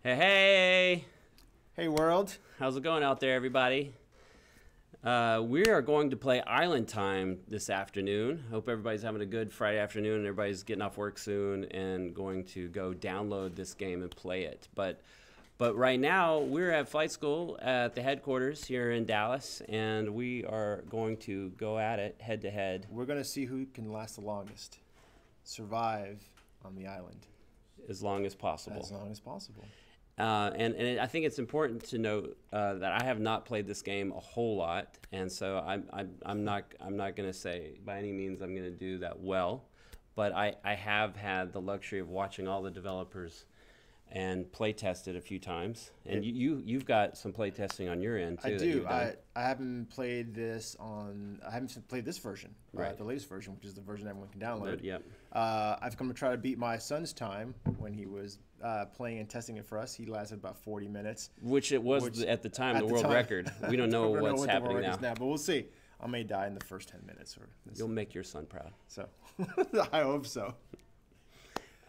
Hey, hey! Hey, world. How's it going out there, everybody? We are going to play Island Time this afternoon. Hope everybody's having a good Friday afternoon and everybody's getting off work soon and going to go download this game and play it. But right now, we're at flight school at the headquarters here in Dallas, and we are going to go at it head-to-head. We're going to see who can last the longest. Survive on the island. As long as possible. As long as possible. And I think it's important to note that I have not played this game a whole lot, and so I'm not going to say by any means I'm going to do that well, but I have had the luxury of watching all the developers and play test it a few times, and you've got some play testing on your end too. I do. I haven't played this on. I haven't played this version, right? The latest version, which is the version everyone can download. Yep. I've come to try to beat my son's time when he was playing and testing it for us. He lasted about 40 minutes, which at the time the world record. We don't know what's happening now, but we'll see. I may die in the first 10 minutes. You'll make your son proud. So I hope so.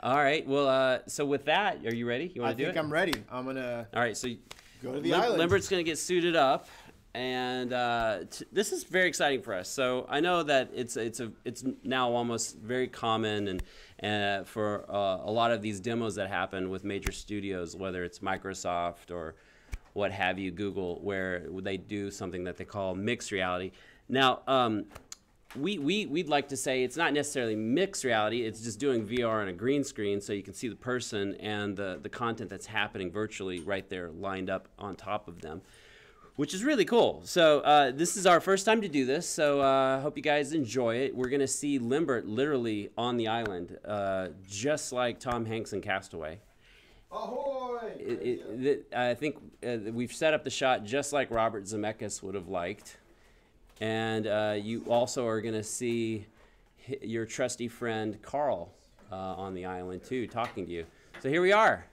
All right. Well, so with that, are you ready? You want to do it? I think I'm ready. I'm gonna. All right. So go to the island. Limbert's gonna get suited up, and this is very exciting for us. So I know that it's now almost very common and for a lot of these demos that happen with major studios, whether it's Microsoft or what have you, Google, where they do something that they call mixed reality. Now. We'd like to say it's not necessarily mixed reality, it's just doing VR on a green screen so you can see the person and the content that's happening virtually right there lined up on top of them, which is really cool. So this is our first time to do this, so I hope you guys enjoy it. We're going to see Limbert literally on the island, just like Tom Hanks in Castaway. Ahoy! I think we've set up the shot just like Robert Zemeckis would have liked. And you also are going to see your trusty friend Carl on the island too, talking to you. So here we are.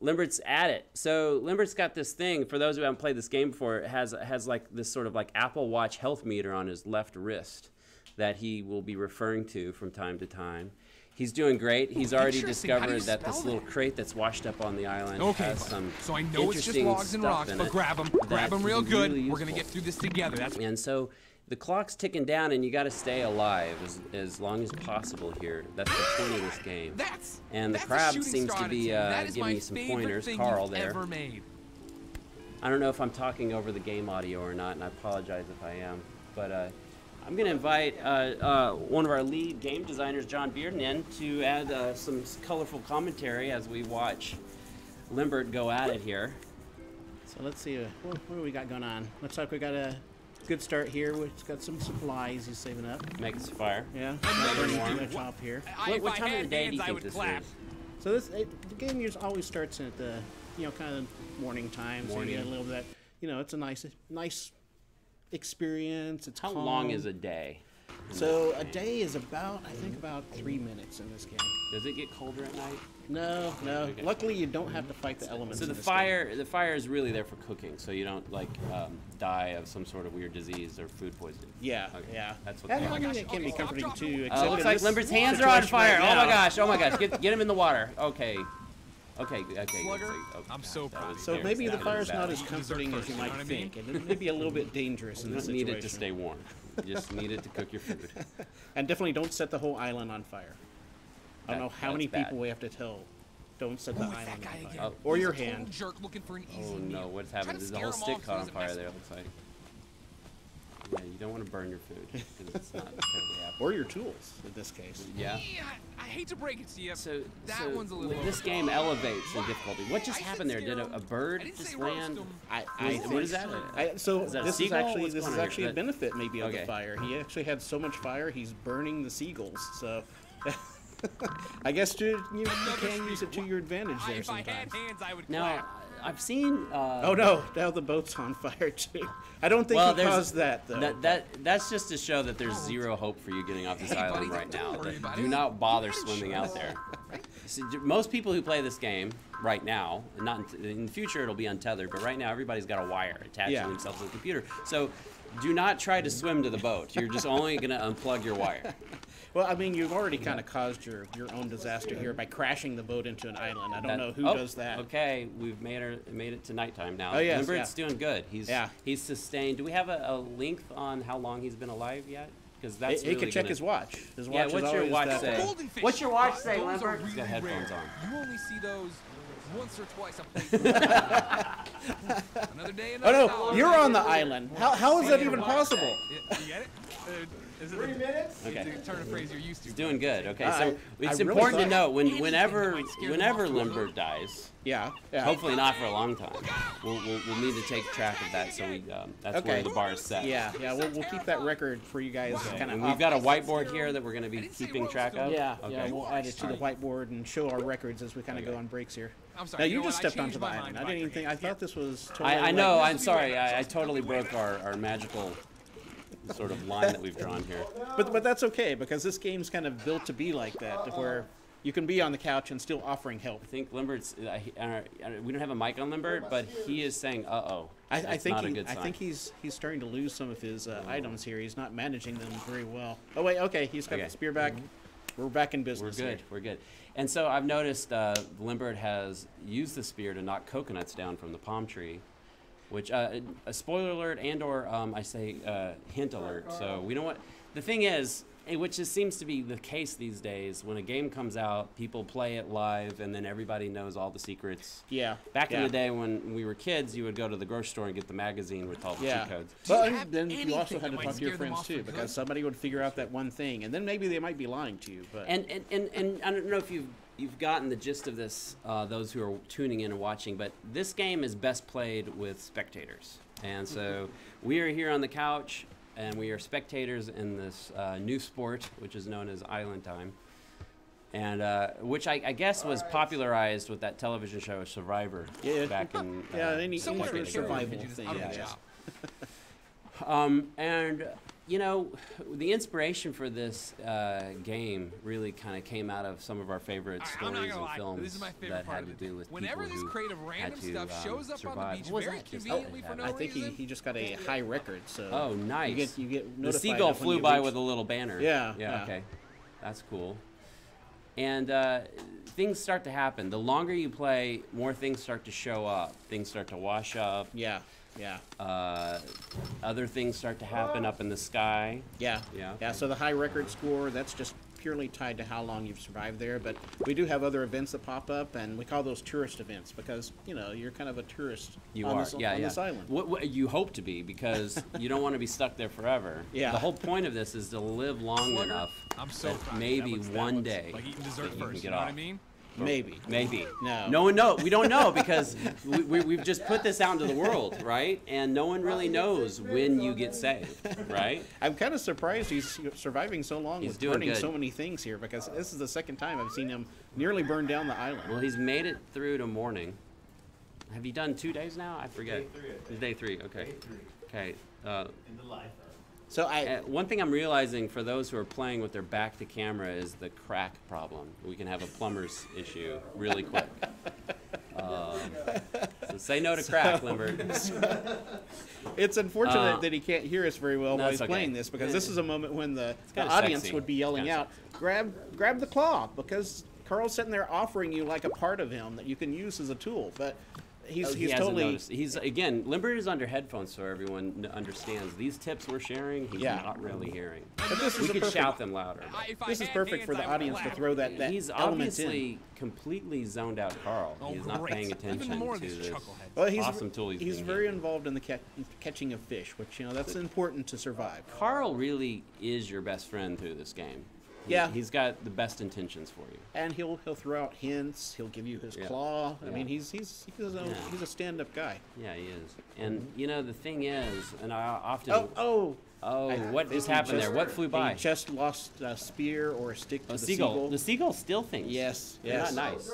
Limbert's at it. So Limbert's got this thing. For those who haven't played this game before, it has like this sort of like Apple Watch health meter on his left wrist that he will be referring to from time to time. He's doing great. He's already discovered that this little crate that's washed up on the island has some so I know it's just logs and rocks, but grab them real good. We're gonna get through this together. And so the clock's ticking down, and you got to stay alive as long as possible here. That's the point of this game. And the crab seems to be giving me some pointers. Carl there. I don't know if I'm talking over the game audio or not, and I apologize if I am, but. I'm going to invite one of our lead game designers, John Bearden, in to add some colorful commentary as we watch Limbert go at it here. So let's see, what do we got going on? Looks like we got a good start here. We've got some supplies he's saving up. Making some fire. Yeah, not burning too much off here. What time of the day do you think this is? So the game always starts at the, kind of morning time. So you get a little bit, it's a nice experience. It's How long is a day? So a day is about 3 minutes in this game. Does it get colder at night? No. Okay. Luckily, you don't have to fight the elements. So the fire is really there for cooking, so you don't die of some sort of weird disease or food poisoning. Yeah, okay. yeah. That's what. I mean, it can be comforting too. Looks like Limbert's hands are on fire. Right oh my gosh! Get him in the water. Okay. Slugger, I'm so proud. So maybe the fire's not as comforting as you might think, and it may be a little bit dangerous in this situation. You don't need it to stay warm. You just need it to cook your food. And definitely don't set the whole island on fire. I don't know how many people we have to tell. Don't set the island on fire. Or your hand. Jerk looking for an easy oh no, what's happening? There's a whole stick caught on fire there, it looks like. Yeah, you don't want to burn your food because it's not terribly happy. Or your tools in this case. Yeah. I hate to break it to you. So one's a little. This game elevates in difficulty. What just happened there? Did a bird just land? What is that? This is actually a benefit maybe of the fire. He actually had so much fire, he's burning the seagulls. So. I guess you can use it to your advantage there sometimes. Now, I've seen. Oh no! Now the boat's on fire too. I don't think he caused that though. That's just to show that there's zero hope for you getting off this island right now. Do not bother swimming out there. See, most people who play this game right now, not in the future it'll be untethered, but right now everybody's got a wire attaching themselves to the computer. So do not try to swim to the boat. You're just only going to unplug your wire. Well, I mean, you've already kind of caused your own disaster here by crashing the boat into an island. I don't know who does that. Okay, we've made it to nighttime now. Oh, yes, Limbert's doing good. He's sustained. Do we have a length on how long he's been alive yet? Because that's he could check his watch. His watch what's your watch say? What's your watch say, Limbert? Really He's got headphones on. You only see those once or twice. Another day, another Oh no, you're on the island. How is that even possible? You get it? Is it 3 minutes? Okay. It's a turn of phrase you're used to. He's doing good. Okay, so it's really important to thought- know whenever Limbert dies. Yeah. Hopefully not for a long time. We'll need to take track of that. So that's where the bar is set. Yeah. We'll keep that record for you guys. Kind And of. we've got a whiteboard here that we're going to be keeping track of. Yeah. Okay. Yeah. We'll add it to the whiteboard and show our records as we kind of go on breaks here. I'm sorry. Now you just stepped onto the island. I didn't even think. I thought this was. Totally I know. I'm sorry. I totally broke our magical sort of line that we've drawn here. But that's okay because this game's kind of built to be like that, where you can be on the couch and still offering help. I think Limbert's. We don't have a mic on Limbert, but he is saying, "Uh-oh." I think not a good sign. I think he's starting to lose some of his items here. He's not managing them very well. Oh wait, okay, he's got the spear back. We're back in business. We're good. We're good. And so I've noticed Limbert has used the spear to knock coconuts down from the palm tree, which a spoiler alert and/or I say hint alert. So we don't want. The thing is, which seems to be the case these days, when a game comes out, people play it live, and then everybody knows all the secrets. Yeah. Back in the day when we were kids, you would go to the grocery store and get the magazine with all the cheat codes. But then you also had to talk to your friends too, because somebody would figure out that one thing, and then maybe they might be lying to you. But and I don't know if you've gotten the gist of this, those who are tuning in and watching, but this game is best played with spectators. And so we are here on the couch, and we are spectators in this new sport, which is known as Island Time, and which I guess was popularized with that television show Survivor back in any sort of survival thing. And you know, the inspiration for this game really kind of came out of some of our favorite stories and films that had to do with people who had to survive. I think he just got a high record. So oh, nice! You get the notified seagull flew by with a little banner. Yeah. Okay, that's cool. And things start to happen. The longer you play, more things start to show up. Things start to wash up. Yeah. Other things start to happen up in the sky. Yeah. So the high record score, that's just purely tied to how long you've survived there. But we do have other events that pop up, and we call those tourist events because, you know, you're kind of a tourist on this island. What you hope to be, because you don't want to be stuck there forever. Yeah. The whole point of this is to live long enough that maybe one day like eating dessert that you can first, get you know off. what I mean? Maybe. No. No one knows. We don't know because we've just put this out into the world, right? And no one really knows when you get saved, right? I'm kind of surprised he's surviving so long with burning so many things here, because this is the second time I've seen him nearly burn down the island. Well, he's made it through to morning. Have you done 2 days now? I forget. Day three. Okay. Okay. In the life. So one thing I'm realizing for those who are playing with their back to camera is the crack problem. We can have a plumber's issue really quick. So say no to crack, Limbert. It's unfortunate that he can't hear us very well while he's playing this, because this is a moment when the audience would be yelling out, grab the claw, because Carl's sitting there offering you like a part of him that you can use as a tool. But he's totally noticed. Again, Limbert is under headphones, so everyone understands these tips we're sharing. He's not really hearing. But this we could shout them louder. This is perfect for the audience to throw that he's obviously completely zoned out. Carl. He's not paying attention to this awesome tool he's very involved in the catching of fish, which, you know, that's important to survive. Carl really is your best friend through this game. Yeah, he's got the best intentions for you, and he'll throw out hints. He'll give you his claw. I mean, he's a stand-up guy. Yeah, he is. And you know, the thing is, and I often what just happened there? What flew by? He just lost a spear or a stick to the seagull. The seagull still thinks. Yes. Not nice.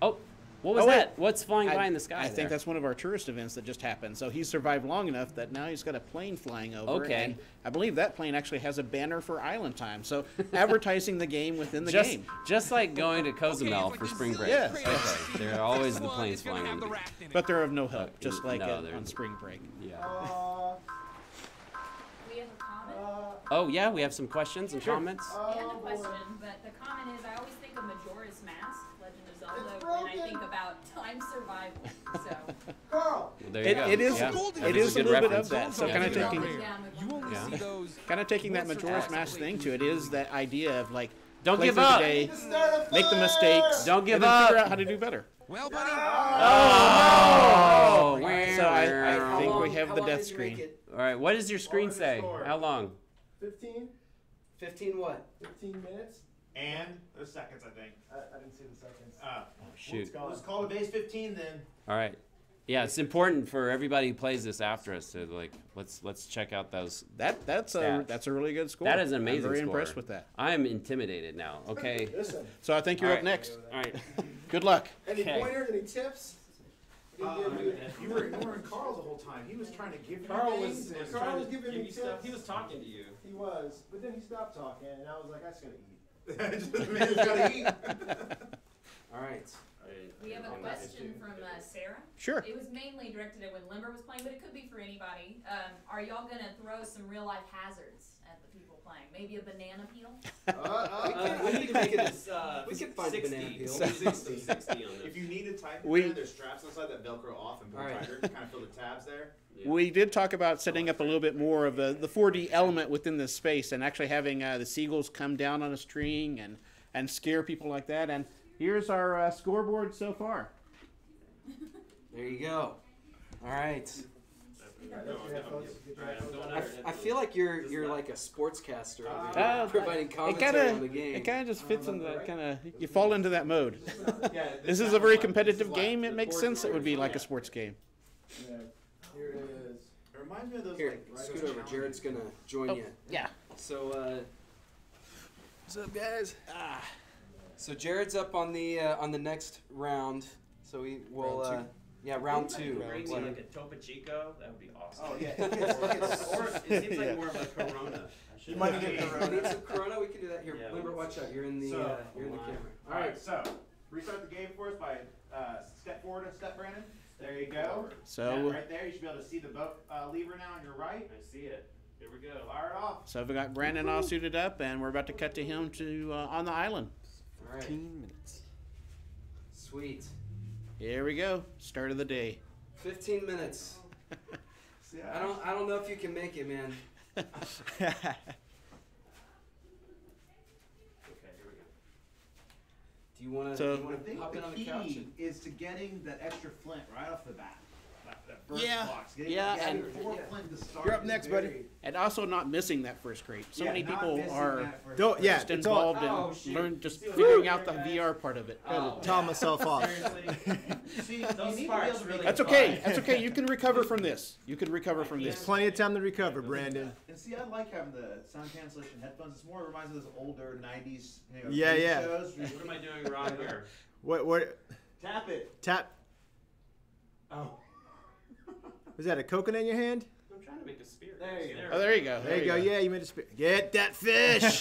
Oh. What was that? What's flying by in the sky? I think that's one of our tourist events that just happened. So he's survived long enough that now he's got a plane flying over. Okay. And I believe that plane actually has a banner for Island Time. So advertising the game within the game. Just like going to Cozumel for spring break. Yes. Okay. There are always the planes flying on the beach. But they're of no help, just like on spring break. Yeah. We have a comment? Oh yeah, we have some questions and comments. And a question, but the comment is, I always think of Majora's Mask, Legend of Zelda, when I think about time survival. So. Carl. Well, there you go. It is. Yeah. It is a good little reference. bit of that. So kind of Yeah. taking. You only see those. Kind of taking that Majora's Mask thing to it is that idea of like Don't play give through up. the day, make the mistakes, Don't give and then up. figure out how to do better. Well, buddy. Oh, So I think we have the death screen. All right, what does your screen say? How long? 15? 15 what? 15 minutes? And there's seconds, I think. I didn't see the seconds. Shoot. Let's call it base 15 then. All right. Yeah, it's important for everybody who plays this after us to like let's check out those. That's Stats. a really good score. That is an amazing I'm very score. impressed with that. I'm intimidated now. Okay. Listen. So I think you're All up right. next. All right. Good luck. Any Okay. pointers? Any tips? You were ignoring Carl the whole time. He was trying to give you Carl things. was Carl trying was to giving give me you stuff. tips. He was talking to you. He was, but then he stopped talking, and I was like, I just gotta eat. Just the man's gotta eat. All right. We have a question from Sarah. Sure. It was mainly directed at when Limber was playing, but it could be for anybody. Are y'all gonna throw some real life hazards at the people playing? Maybe a banana peel? We need to make it we can find 60, banana peel. 60 on this. If you need to tighten We- it, there's straps inside that Velcro off and pull All right. tighter to kind of fill the tabs there. We did talk about setting up a little bit more of the 4D element within this space and actually having the seagulls come down on a string and scare people like that. And here's our scoreboard so far. There you go. All right. I feel like you're like a sportscaster over here, providing commentary on the game. It kind of just fits in that kind of, you fall into that mode. This is a very competitive game. It makes sense it would be like a sports game. Yeah. Here it is. It reminds me of those Here, like scoot over. Jared's gonna join you. Yeah. So, what's up, guys? So Jared's up on the next round. So we will, round two. Bring me like a Topo Chico. That would be awesome. Oh yeah. Or it seems like more of a Corona. You might need a We need some Corona. We can do that. Here, Yeah, Limber, watch out. You're in the So- you're in the camera. All right, so restart the game for us by step forward a step, Brandon. There you go. So Now, right there, you should be able to see the boat lever now on your right. I see it. Here we go. Fire it off. So we got Brandon all suited up, and we're about to cut to him to on the island. All right. 15 minutes. Sweet. Here we go. Start of the day. 15 minutes. I don't know if you can make it, man. Okay, here we go. Do you want So- to I think hop in on the the couch? key is to getting that extra flint right off the bat. That burst Yeah, box. yeah, Getting and- four flint to start You're up is next, very- buddy. And also not missing that first crate. So many not people missing are that first Don't, yeah, just it's all, involved Oh, in shoot. just See what figuring I'm out the doing, guys? VR part of it. tell myself off. See, Those you need to be parts able to really- That's okay. That's okay. You can recover from this. You can recover from There's this. plenty of time to recover, Brandon. And see, I like having the sound cancellation headphones. It's more reminds me of those older '90s, Yeah, game yeah. shows. What am I doing wrong here? What? Tap it. Tap. Oh. Was that a coconut in your hand? I'm trying to make a spear. There you go. Oh, there you go. There you go. Yeah, you made a Get that fish.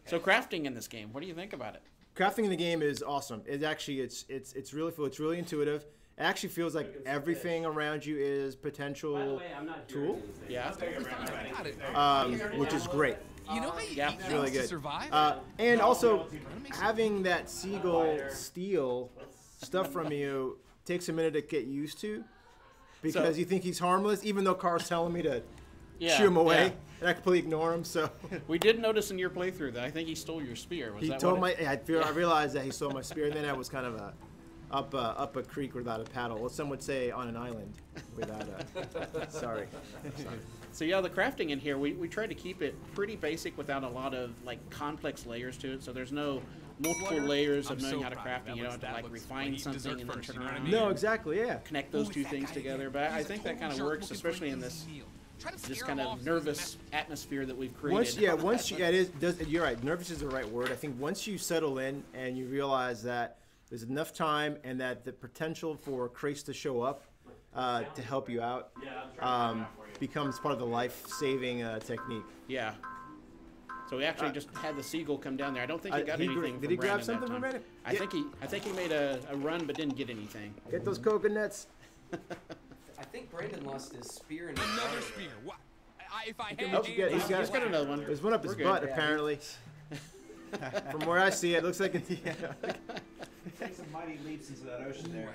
So crafting in this game. What do you think about it? Crafting in the game is awesome. It actually it's really cool. It's really intuitive. It actually feels like everything around you is By the potential, way, I'm not Tool? hearing anything. Yeah. Got it. which is great. You know how you Yeah, eat it's things really to good. survive? And also, having that seagull steal stuff from you takes a minute to get used to, because So- you think he's harmless, even though Carl's telling me to Yeah, shoo him away, yeah. and I completely ignore him. So We did notice in your playthrough that I think he stole your spear. Was he that told what my. I realized that he stole my spear, and then I was kind of up a creek without a paddle. Well, some would say on an island without a. Sorry. So yeah, the crafting in here, we tried to keep it pretty basic without a lot of like complex layers to it. So there's no multiple layers of I'm knowing so how to proud craft of it. You that. don't have to like That looks refine like something dessert and then first, turn you it know what I around. mean? No, exactly. Yeah. Connect those Who two is that things guy together. again? But I He's a think that total kind of jerk works, looking especially for in a this meal. Try to this scare kind him of off, nervous atmosphere that we've created. Once you, yeah, it is. You're right. Nervous is the right word. I think once you settle in and you realize that there's enough time and that the potential for crates to show up to help you out becomes part of the life-saving technique. Yeah. So we actually just had the seagull come down there. I don't think he got Did anything. he from grab Brandon something that from time. Brandon? I think he made a run but didn't get anything. Get those coconuts. I think Brandon lost his spear and his Another arrow. spear. What? If I What you get? He's got another one. There's one up his We're butt, good. apparently. From where I see it, looks like it's. Take some mighty leaps into that ocean there.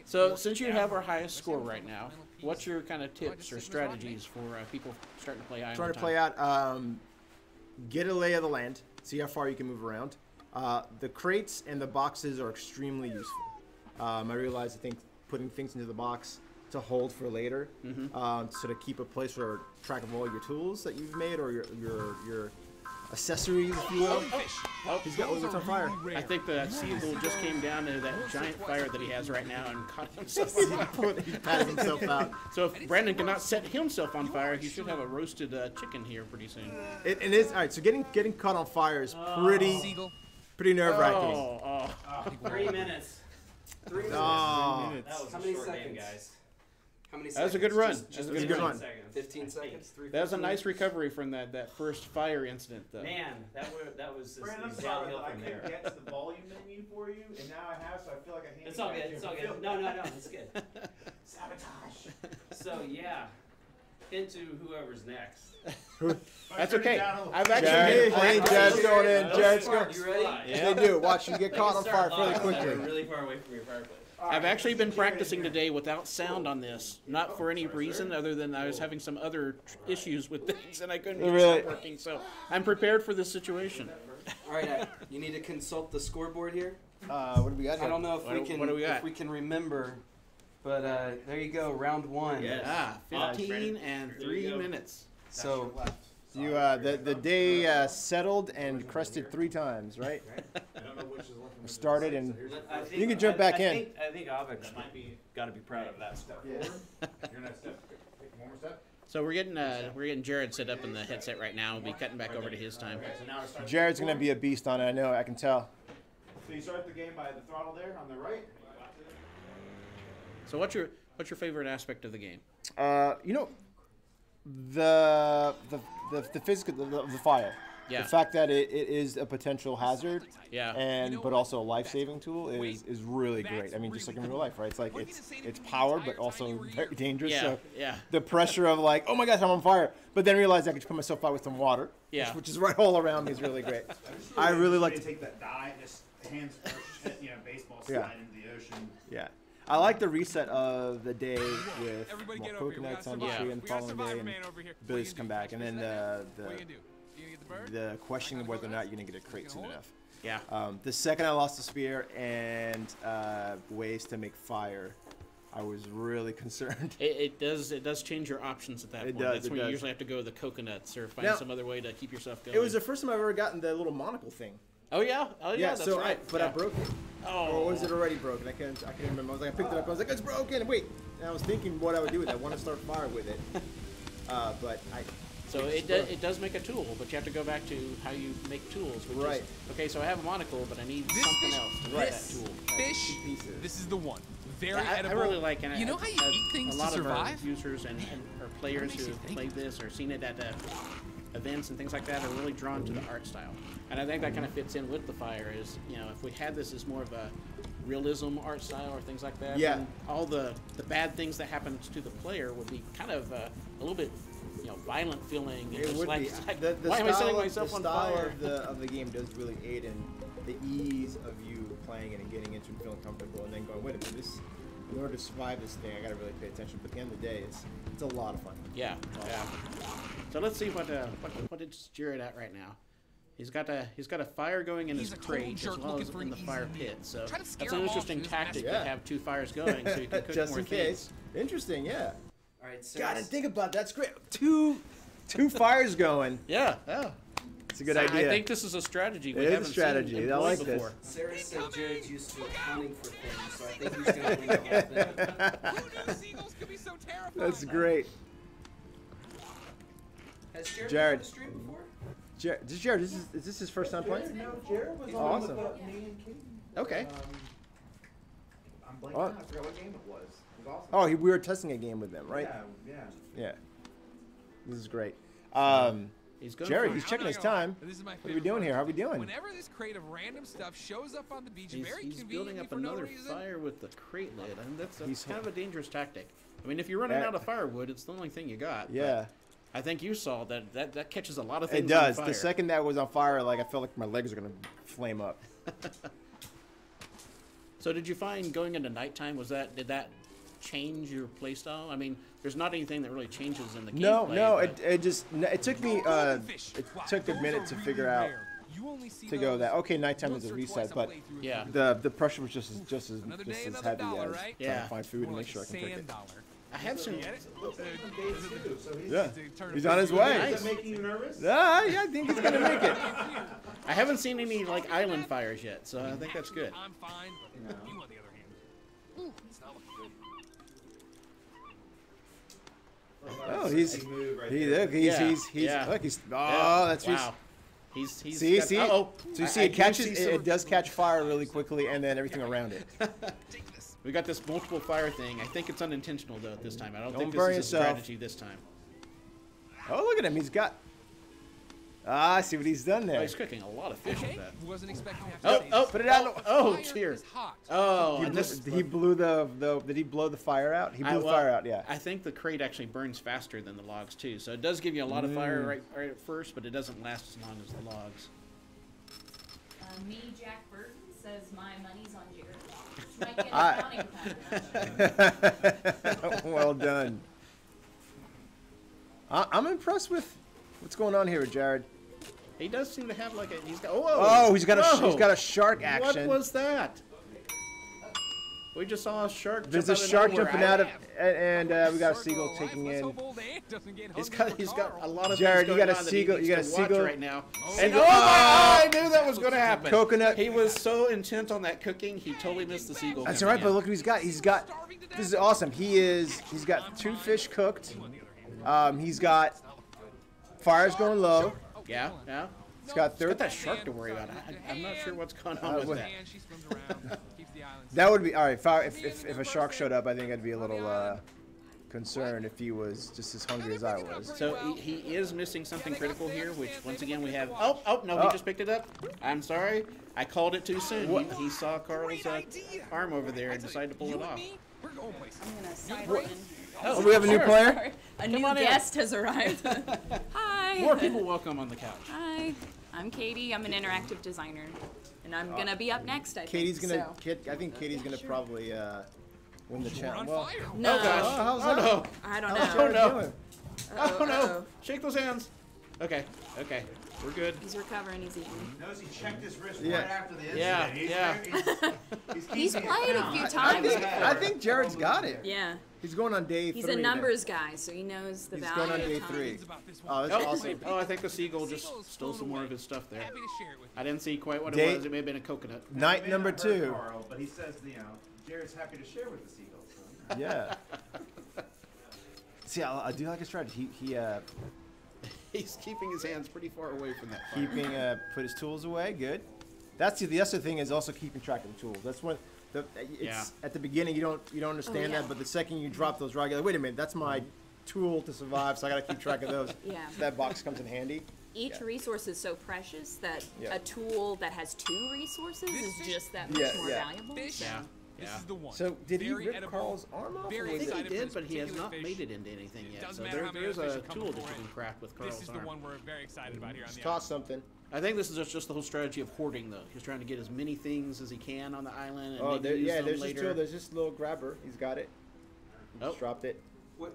So, since you have our highest score right now, what's your kind of tips or strategies for people starting to play Island Trying to Time? play out, get a lay of the land, see how far you can move around. The crates and the boxes are extremely useful. I realized, I think, putting things into the box to hold for later, so to keep a place for track of all your tools that you've made or your accessories, if you will. He's got what's on fire. I think the seagull just came down to that giant fire that he has right now and caught himself. He patted himself out. So if Brandon cannot set himself on fire, he should have a roasted chicken here pretty soon. It is all right. So getting caught on fire is pretty nerve-wracking. 3 minutes. 3 minutes. Oh, That was How a many short seconds? game, guys. How many seconds? That was a good run. Just It was a good run. 15 seconds. That was a nice recovery from that first fire incident, though. Man, that was just Brandon, I'm sorry downhill that I from couldn't there. get to the volume menu for you, and now I have, so I feel like I It's all good. It's all good. No, it's good. Sabotage. So yeah, into whoever's next. That's okay. I've Jared, actually been hey, Jared's going in. Jared's going. You ready? They do. Watch you get caught on fire fairly You're quickly. really far away from your fireplace. I've actually been practicing today without sound on this, not for any reason other than I was having some other issues with things and I couldn't get Really? it working. So I'm prepared for this situation. All right, you need to consult the scoreboard here. What do we got I here? don't know if What do we got? if we can remember, but there you go, round 1. Yes. Ah, 15 Brandon. and There you 3 go. minutes. So You the day settled and crested 3 times, right? Started and I think, You can jump back in. I think Avik might be got to be proud of that stuff. You're gonna step, take one more step. So we're getting Jared set up in the headset right now. We'll be cutting back over to his time. So now we're starting. Jared's gonna be a beast on it. I know. I can tell. So you start the game by the throttle there on the right. So what's your favorite aspect of the game? You know, the physical, the fire. Yeah. The fact that it is a potential hazard. Yeah. And but also a life-saving tool is really great. I mean, just like in real life, right? It's like it's powered, but also very dangerous. Yeah, So yeah. the pressure of like, oh my gosh, I'm on fire, but then realize I could put myself out with some water. Yeah. Which is right all around me is really great. I really like to to. take that die, just hands first, baseball slide Yeah. into the ocean. Yeah. I like the reset of the day with Everybody more get over here. We coconuts got on the Survivor. tree and We got following day Survivor and Man over here. What abilities you to come gonna back. do? And then What you gonna do? You gonna get the bird? the questioning of whether or not you're going to get a crate soon enough. Yeah. The second I lost the spear and ways to make fire, I was really concerned. It does change your options at that It point. does, That's it when you does. usually have to go with the coconuts or find Now- some other way to keep yourself going. It was the first time I've ever gotten the little monocle thing. Oh yeah. That's so right. I broke it. Oh. Or was it already broken? I can't remember. I was like, I picked it up. I was like, it's broken. Wait. And I was thinking what I would do with it. I want to start fire with it. But I. So it does make a tool, but you have to go back to how you make tools. Which Right. Is, okay, so I have a monocle, but I need This something fish, else to make this that tool. fish, pieces. this is the one. Very I edible. really like, and You know how you eat things a lot to of our survive? users and or players makes who you have think? played this or seen it at events and things like that are really drawn to the art style. And I think that kind of fits in with the fire is, if we had this as more of a realism art style or things like that, Yeah. then all the bad things that happens to the player would be kind of a little bit, violent feeling. And It just would like, be. it's like, The why am I setting style, myself the on style fire? of the game does really aid in the ease of you playing it and getting into and feeling comfortable, and then going, wait a minute, in order to survive this thing, I got to really pay attention. But at the end of the day, it's a lot of fun. Yeah. So let's see what is Jared at right now. He's got a fire going in He's his a cold crate as jerk well looking as for in an the easy fire meal. pit. So Try to scare that's an him off, interesting she doesn't tactic ask. to have 2 fires going so you can cook Just more in things. case. Interesting, yeah. all right, God, Sarah, and think about that. That's great. Two fires going. Yeah. It's a good So idea. I think this is a strategy we It is a haven't strategy. seen I employed like this. before. Sarah said Jared's used to accounting for things, so I think he's going to bring the whole thing. Who knew seagulls could be so terrifying? That's great. Has Jared, Jared. been on the stream before? Jared, is this his first time playing? No, Jared was on on with, with me and Katie. Okay. I'm blanking Oh. out. I forgot what game it was. It was awesome. Oh, we were testing a game with them, right? Yeah. Yeah. This is great. He's going Jerry, for he's it. checking I'm his not gonna lie, time. this is my What are we favorite doing part. here? How are we doing? Whenever this crate of random stuff shows up on the beach, very He's conveniently building up for no another reason. fire with the crate lid. I mean, that's He's kind of a dangerous tactic. I mean, if you're running out of firewood, it's the only thing you got. Yeah. I think you saw that catches a lot of things. It does. On fire. The second that was on fire, like I felt like my legs are gonna flame up. So did you find going into nighttime, did that change your playstyle? I mean, there's not anything that really changes in the gameplay. No, it took me it took a minute to figure out to go that okay, nighttime is a reset, but yeah, the pressure was just as heavy as trying to find food and make sure I can cook it. I have some. Yeah, he's on his way. Is that making you nervous? Yeah, I think he's gonna make it. I haven't seen any like island fires yet, so I think that's good. I'm fine, but you on the other hand. It's not looking good. Oh, he's that's wow. He's see. Uh-oh. So you see, it does catch fire really quickly, and then everything around it. We got this multiple fire thing. I think it's unintentional though this time. I don't think burn this is a yourself. strategy this time. Oh, look at him. He's got. I see what he's done there. Oh, he's cooking a lot of fish with that. Wasn't expecting to have to say Put it out. Oh, Fire dear. is hot. Oh, He blew did he blow the fire out? He blew the fire out, yeah. I think the crate actually burns faster than the logs too, so it does give you a lot of fire right at first, but it doesn't last as long as the logs. Me, Jack Burton, says my money's on Jared. Might get an accounting pattern. Well done. I'm impressed with what's going on here with Jared. He does seem to have like a. He's got. He's got a shark action. What was that? We just saw a shark. There's a shark jumping out of, and we got a seagull taking in. He's got a lot of. Jared, things you got a going on that seagull. he You needs got a to watch seagull right now. Oh. And I knew that was going to happen. Coconut. He was so intent on that cooking, he totally missed the seagull. That's all right, but look what he's got. He's got. This is awesome. He's got 2 fish cooked. He's got fires going low. Yeah. He's got that shark to worry about. I'm not sure what's going on with that. That would be all right. If a shark showed up, I think I'd be a little concerned if he was just as hungry as I was. So he is missing something critical here, which once again we have. He just picked it up. I'm sorry, I called it too soon. He saw Carl's arm over there and decided to pull it off. I'm gonna Oh, we have a new player. A new guest has arrived. Hi. More people welcome on the couch. Hi. I'm Katie. I'm an interactive designer, and I'm gonna be up next. I Katie's think. gonna. I think Katie's gonna probably win the challenge. Well, No. Oh gosh. how's Oh that? no. I don't How's know. Jared doing? Oh no. Shake those hands. Okay. We're good. He's recovering. He's eating. Knows he checked his wrist Yeah. right after the Yeah, incident. He's played a few times. I think Jared's got it. Yeah. He's going on day 3. He's a numbers guy, so he knows the He's value going on of day time. 3. Oh, that's awesome. Oh, I think the seagull just stole some more of his stuff there. Happy to share it with you. I didn't see quite what Day- it was. It may have been a coconut. Night number He may not 2. hurt Carl, but he says, Jared's happy to share with the seagulls. So. Yeah. See, I do like his strategy. He's keeping his hands pretty far away from that fire. Keeping put his tools away. Good. That's the other thing is also keeping track of the tools. That's one. At the beginning you don't understand that, but the second you drop those rock, you're like, wait a minute, that's my tool to survive, so I got to keep track of those. Yeah. That box comes in handy. Each resource is so precious that Yeah. a tool that has 2 resources is just that much Yeah, more yeah. valuable. Fish. So. This is the one. So did he Very rip edible, Carl's arm off? very or was I think excited he for did, this but he has particular not fish. made it into anything yet. Doesn't So matter how many there's other fish a come tool that you before can him. craft with Carl's This is the arm. one we're very excited about here on the Toss something. I think this is just the whole strategy of hoarding, though. He's trying to get as many things as he can on the island and Oh, maybe use them there's this later. tool. There's this little grabber. He's got it. He just Oh. dropped it.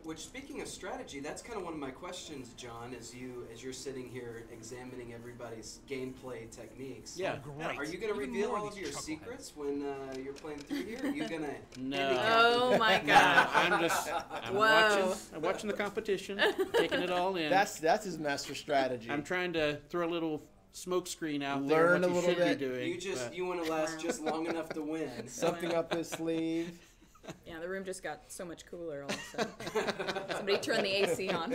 Which, speaking of strategy, that's kind of one of my questions, John, as you're sitting here examining everybody's gameplay techniques. Yeah. Are you going to Even reveal more all of of these your chuckleheads. secrets when you're playing through here? Are you going to No. Oh my No, God. I'm Whoa. watching the competition, taking it all in. That's his master strategy. I'm trying to throw a little smoke screen out Learn there. a What little you should bit. be doing. You want to last just long enough to win. Something up his sleeve. Yeah, the room just got so much cooler all of a sudden. Somebody turned the AC on.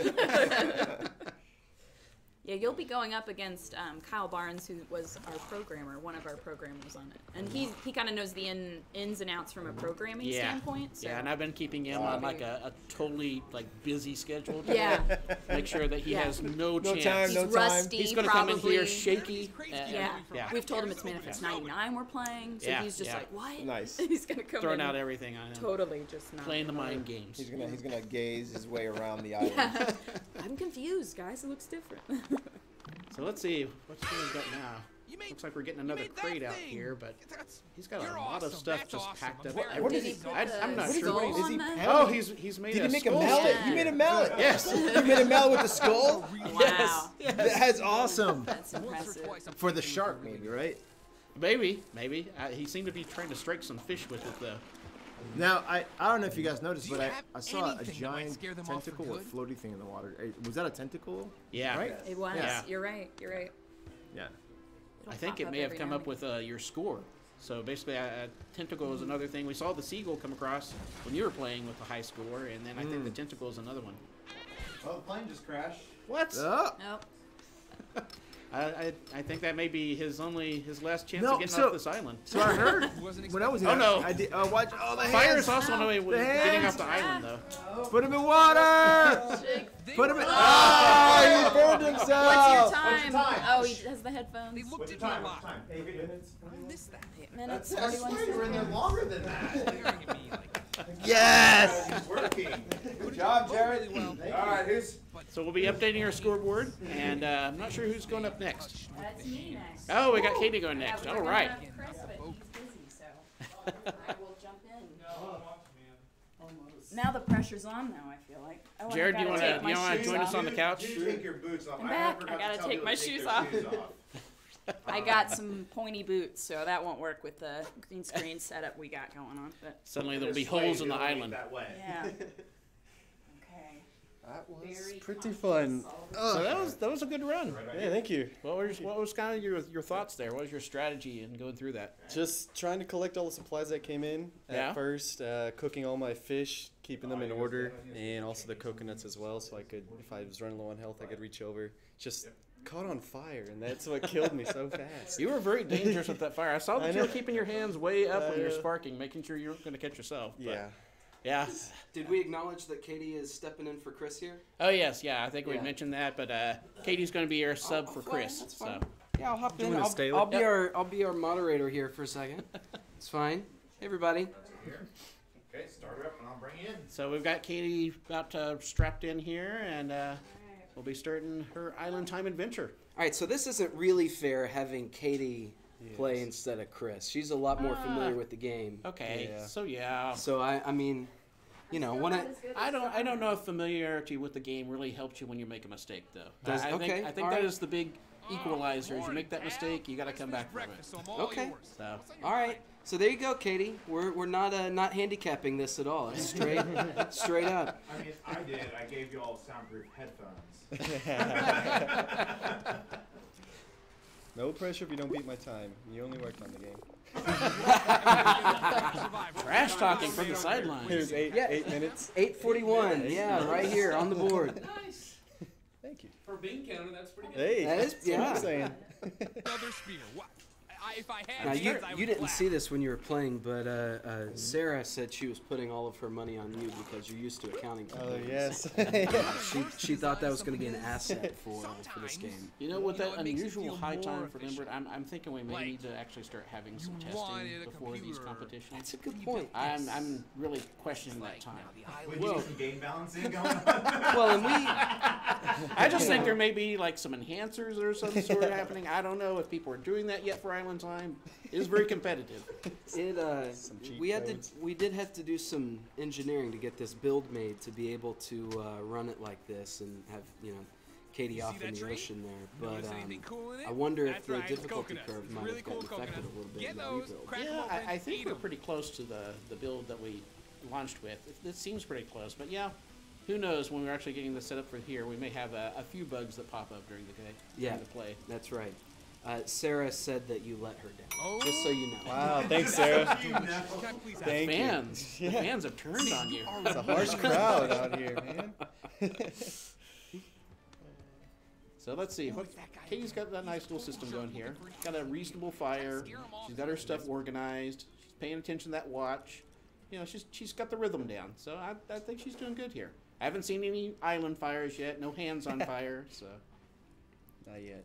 Yeah, you'll be going up against Kyle Barnes, who was our programmer, one of our programmers on it, and he kind of knows the ins and outs from a programming standpoint. So. Yeah, and I've been keeping him on like a totally like busy schedule. Yeah. Make sure that he has no chance. time, no He's rusty, He's going to come in here shaky. Yeah. We've told him it's Manifest 99 we're playing, so he's just like, what? Nice. He's gonna come Throwing in out everything on him. totally just not Playing the mind games. He's gonna gaze his way around the island. Yeah. I'm confused, guys. It looks different. So let's see what's we've got now. Looks like we're getting another crate out here, but he's got a lot of stuff just packed up. What is he? I'm not What is sure. he? Is he? Oh, he's made. Did he make a skull mallet? stand. You made a mallet. Yes. You made a mallet with the skull. Wow. That's awesome. That's impressive. For the shark, maybe, right? Maybe. He seemed to be trying to strike some fish with it, though. Now, I don't know if you guys noticed, but I saw a anything that might giant scare them off for tentacle or good? floaty thing in the water. Was that a tentacle? Yeah. Right? It was. Yeah. You're right. You're right. Yeah. I think it may have come up with your score. So basically, tentacle is another thing. We saw the seagull come across when you were playing with the high score, and then I think the tentacle is another one. Well, the plane just crashed. What? Oh. Nope. I think that may be his last chance No, of getting so- off this island. So I heard when I was in Oh, no. I did, watch all the Fire hands. is also no way with The getting hands. off the island, though. Put him in water. Put him in. Oh, he burned What's himself. your time? time? Oh, he has the headphones. They looked What's at the me a time? lot. What's the time? 8 minutes? I missed that. 8 minutes, I 41 swear you were in there seconds. longer than that. Staring at me like Yes. He's working. Good job, Jared. really well. All right, who's? So we'll be updating our scoreboard, and I'm not sure who's going up next. That's me next. Oh, we got Katie going next. Yeah, All we're gonna right. have Chris, but he's busy, so I will jump in. Now the pressure's on. Now I feel like. Oh, and I Jared, do you gotta want take to my shoes join us off. on the couch? You take your boots off. I'm I back. forgot I gotta to tell take people my to take shoes their off. shoes off. I got some pointy boots, so that won't work with the green screen setup we got going on. But Suddenly there'll be This way, holes in you the don't make island. That way. Yeah. Okay. That was Very pretty fun. So that was a good run. Yeah, thank you. What was kind of your thoughts there? What was your strategy in going through that? Just trying to collect all the supplies that came in Yeah. at first, cooking all my fish, keeping them in order, and also the coconuts as well, so I could, if I was running low on health, I could reach over. Just caught on fire, and that's what killed me so fast. You were very dangerous with that fire. I saw that I you were know. keeping your hands way up when you were know. sparking, making sure you weren't going to catch yourself. But, Yeah. Yeah. Did we acknowledge that Katie is stepping in for Chris here? Oh yes, yeah. I think we Yeah. mentioned that, but Katie's going to be our sub for fine, Chris. that's So fine. Yeah, I'll hop you in. wanna stay with- I'll be our moderator here for a second. It's fine. Hey, everybody. Okay, start her up and I'll bring you in. So we've got Katie about strapped in here, and we'll be starting her island time adventure. All right, so this isn't really fair having Katie play instead of Chris. She's a lot more familiar with the game. Okay. Yeah. So yeah. So I mean, you know, when I don't know if familiarity with the game really helps you when you make a mistake, though. Does- I okay, think that alright. is the big equalizer. Is you make that mistake, you got to come back from it. So I'm all Okay. yours. So all right. So there you go, Katie. We're not handicapping this at all. It's straight up. I mean, I did. I gave you all soundproof headphones. No pressure if you don't beat my time. You only worked on the game. trash talking from the It sidelines. was eight Yeah. 8 minutes. 8:41. Yeah, right here on the board. Nice. Thank you. For bean counter, that's pretty good. Hey, That is- that's what I'm yeah. saying. Another spear. What? If I had Now spears, I you would didn't clap. see this when you were playing, but Sarah said she was putting all of her money on you because you're used to accounting. Oh, companies. yes. She thought that was going to be an asset for this game. You know, with You know, that it makes it unusual feel high more time for efficient. Limbert, I'm thinking we may Like, need to actually start having some you testing wanted a before these computer. competitions. That's a good point. I'm really questioning that time. Would you get some game balancing going on? Well, and we I just think there may be like some enhancers or some sort of happening. I don't know if people are doing that yet for Island Time. It is very competitive. cheat we did have to do some engineering to get this build made to be able to run it like this and have Katie You off see in that the tree? ocean there. But Notice anything cool in it? I wonder if That's the right, it's difficulty coconuts. curve It's might really have gotten cool affected a coconuts. little bit Get in the those, rebuild. crack 'em Yeah, open, I think eat we're 'em. pretty close to the build that we launched with. It seems pretty close, but yeah, who knows when we're actually getting this set up for here, we may have a few bugs that pop up during the day, Yeah. during the play. That's right. Sarah said that you let her down. Just so you know. Wow, thanks, Sarah. Can I please have Thank you. Fans, the Yeah. fans have turned on you. It's a harsh crowd out here, man. So let's see. Katie's got that nice little system going here. Got a reasonable fire. She's got her stuff organized. She's paying attention to that watch. You know, she's got the rhythm down. So I think she's doing good here. I haven't seen any island fires yet. No hands on fire. So not yet.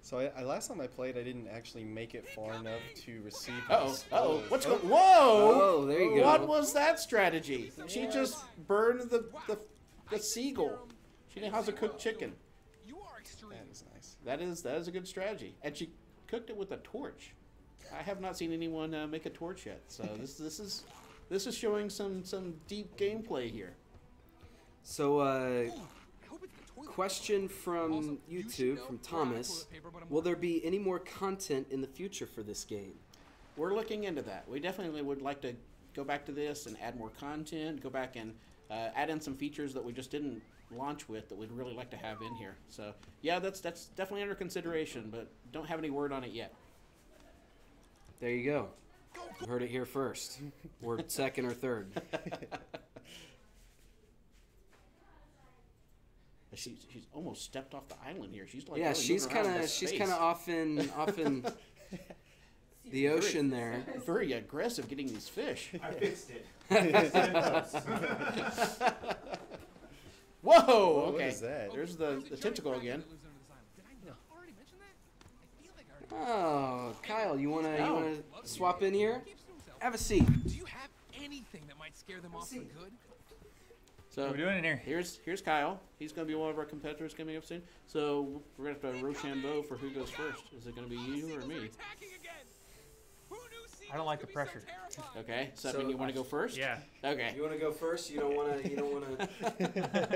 So I last time I played, I didn't actually make it far enough to receive. Uh-oh. What's going? Whoa! Oh, there you go. What was that strategy? She just burned the seagull. She now has a cooked chicken. That is nice. That is a good strategy. And she cooked it with a torch. I have not seen anyone make a torch yet. So this is showing some deep gameplay here. So question from YouTube from Thomas: will there be any more content in the future for this game? We're looking into that. We definitely would like to go back to this and add more content. Go back and add in some features that we just didn't launch with that we'd really like to have in here. So yeah, that's definitely under consideration, but don't have any word on it yet. There you go. You heard it here first, or second or third. She's almost stepped off the island here. She's like yeah, really she's kind of off in the ocean there. Very aggressive getting these fish. I fixed it. Whoa! Okay. What is that? There's the tentacle again. Oh, Kyle, you wanna swap in here? Have a seat. Do you have anything that might scare them off for good? So what are we doing in here? Here's Kyle. He's going to be one of our competitors coming up soon. So we're going to have to Rochambeau for who goes first. Is it going to be you or me? I don't like the pressure. Okay, so you want to go first? Yeah. Okay. You want to go first? You don't want to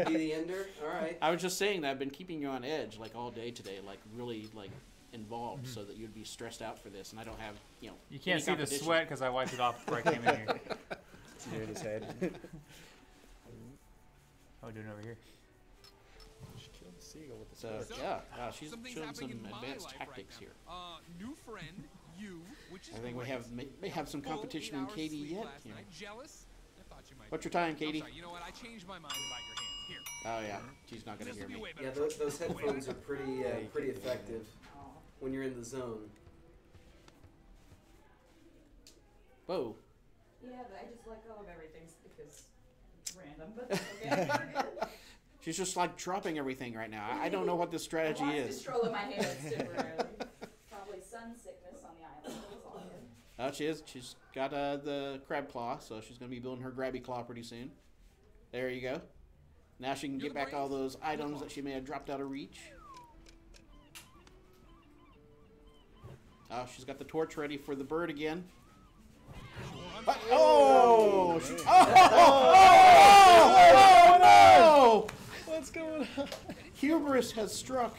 be the ender? All right. I was just saying that I've been keeping you on edge like all day today, like really like involved, so that you'd be stressed out for this, and I don't have You can't see the sweat because I wiped it off before I came in here. It's near his head. How are we doing over here? She killed the seagull with the So yeah, wow, she's showing some advanced tactics here. New friend, you, which is I think we may have some competition in Katie yet. Here. Jealous? I thought you might. What's your time, Katie? You know what? I changed my mind about your hands. Here. Oh yeah, she's not gonna hear me. Yeah, those headphones are pretty effective when you're in the zone. Whoa. Yeah, but I just let go of everything because it's random, but okay. She's just like dropping everything right now. I don't know what this strategy I is. lost control of my hands temporarily. Probably sun sickness on the island. It was all good. Oh, she is. She's got the crab claw, so she's going to be building her grabby claw pretty soon. There you go. Now she can get back all those items that she may have dropped out of reach. Oh, she's got the torch ready for the bird again. Oh! Oh no! What's going on? Hubris has struck.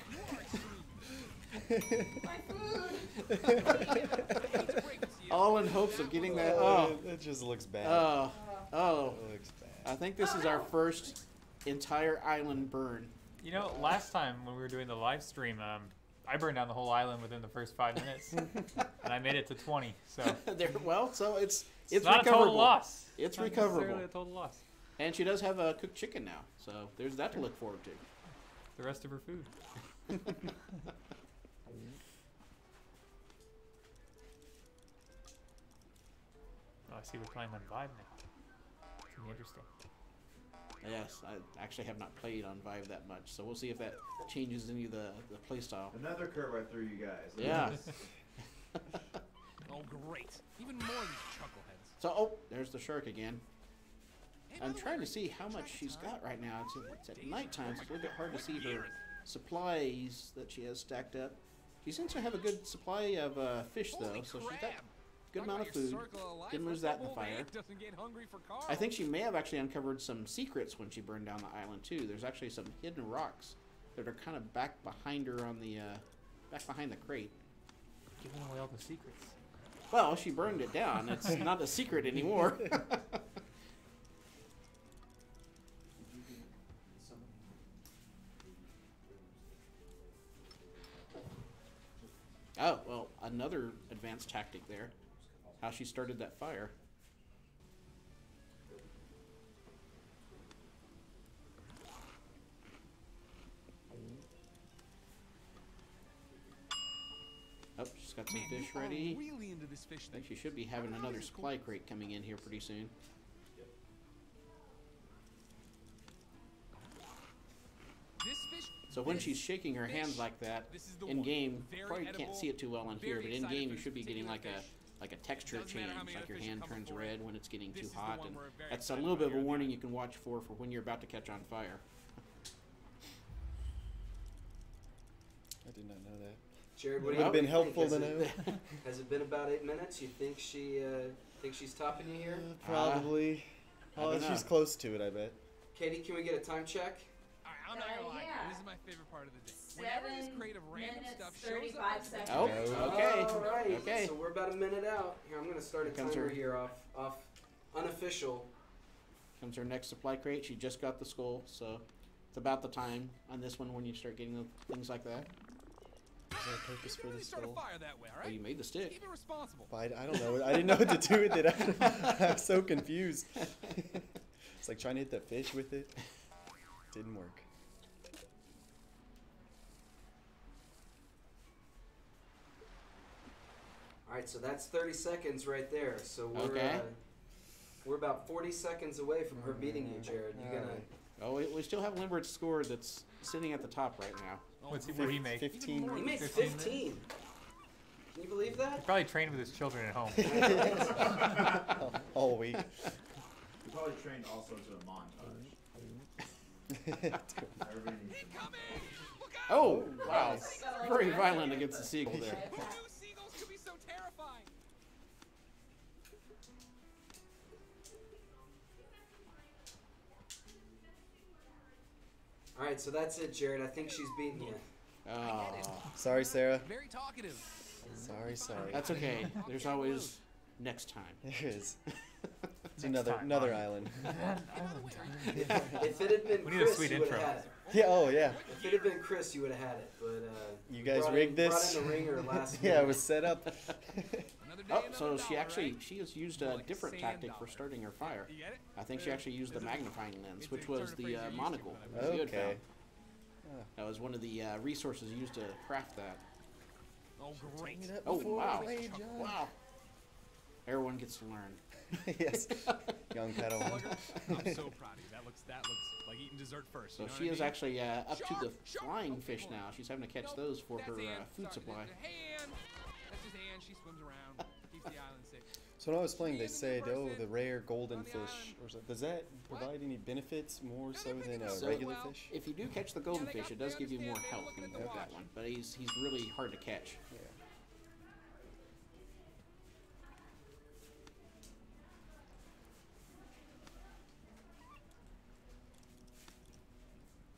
All in hopes of getting that. Oh, That just looks bad. oh, It looks bad. I think this is our first entire island burn. You know, last time when we were doing the live stream, I burned down the whole island within the first 5 minutes, and I made it to 20. So Well, so it's not recoverable. a total loss. It's not recoverable. necessarily a total loss. And she does have a cooked chicken now, so there's that to look forward to. The rest of her food. Oh, I see we're playing on Vive now. It's gonna be interesting. Yes, I actually have not played on Vive that much, so we'll see if that changes any of the play style. Another curve I threw you guys. Yeah. Oh, great. Even more of these chuckleheads. So, there's the shark again. I'm trying to see how much she's got right now. It's at nighttime, so it's a little bit hard to see her supplies that she has stacked up. She seems to have a good supply of fish, though, so she's got a good amount of food. Didn't lose that in the fire. I think she may have actually uncovered some secrets when she burned down the island, too. There's actually some hidden rocks that are kind of back behind her on the, back behind the crate. Giving away all the secrets. Well, she burned it down. It's not a secret anymore. Oh, well, another advanced tactic there. How she started that fire. Oh, she's got some fish ready. Really into this fish I thing. think she should be having another supply crate coming in here pretty soon. This fish. So when she's shaking her hands like that, in game, probably can't see it too well in here, but in game you should be getting like a texture change, like your hand turns red when it's getting too hot, and that's a little bit of a warning you can watch for when you're about to catch on fire. I did not know that. Jared, Would have been helpful to know. Has it been about 8 minutes? You think she's topping you here? Probably. Oh, she's close to it, I bet. Katie, can we get a time check? Alright, I'm not gonna lie. Yeah. This is my favorite part of the day. Whenever this 7 crate of random minutes, stuff shows up. 35 seconds. Oh, okay. All right. Okay. So we're about a minute out. Here, I'm going to start a Comes timer her- here off unofficial. Comes her next supply crate. She just got the skull, so it's about the time on this one when you start getting the things like that. Is there a purpose for Really this start a skull? fire that way, Oh, alright? you made the stick. Keep it responsible. I don't know. I didn't know what to do with it. I'm so confused. It's like trying to hit the fish with it. Didn't work. All right, so that's 30 seconds right there. So Okay. we're about 40 seconds away from her beating you, Jared. You gonna? Oh, we still have Limbert's score that's sitting at the top right now. What's he make? 15. He made 15 15. Can you believe He that? probably trained with his children at home. All week. We probably trained also to a montage. Everybody needs to Oh, wow. Very violent against the seagull there. Who knew seagulls could be so terrifying? All right, so that's it, Jared. I think she's beating you. Oh, Sorry, Sarah. Very talkative. Sorry. that's okay. There's always next time. There is. It's Next time, another Mom. island. If it had been We need a Chris, sweet you would have intro. had it. Yeah. Oh, yeah. If it had been Chris, you would have had it. But You guys brought rigged in, this. Brought in the ringer last Yeah, minute. it was set up. Another day, Oh, another so she dollar, actually right? she has used a different tactic for starting her fire. You get it? I think she actually used the magnifying lens, It's which a was turn of the phrase you're used to, monocle but that you had Okay. found. That was one of the resources used to craft that. Oh, great. Oh, Before wow. the way, John. Wow. Everyone gets to learn. Yes. Young Padawan. I'm so proud of you. That looks like eating dessert first. So you know she what I is mean? actually up to the Shark! flying Okay, fish hold on. now. She's having to catch Nope, those for that's her Ann. food Sorry, supply. Hey, Ann. That's just Ann. She swims around, keeps the island safe. So when I was playing, they said, oh, the rare golden fish. Or so, does that provide any benefits more so than a So- regular fish? If you do catch the golden fish, it does give you more health when you get that one. But he's really hard to catch. Yeah.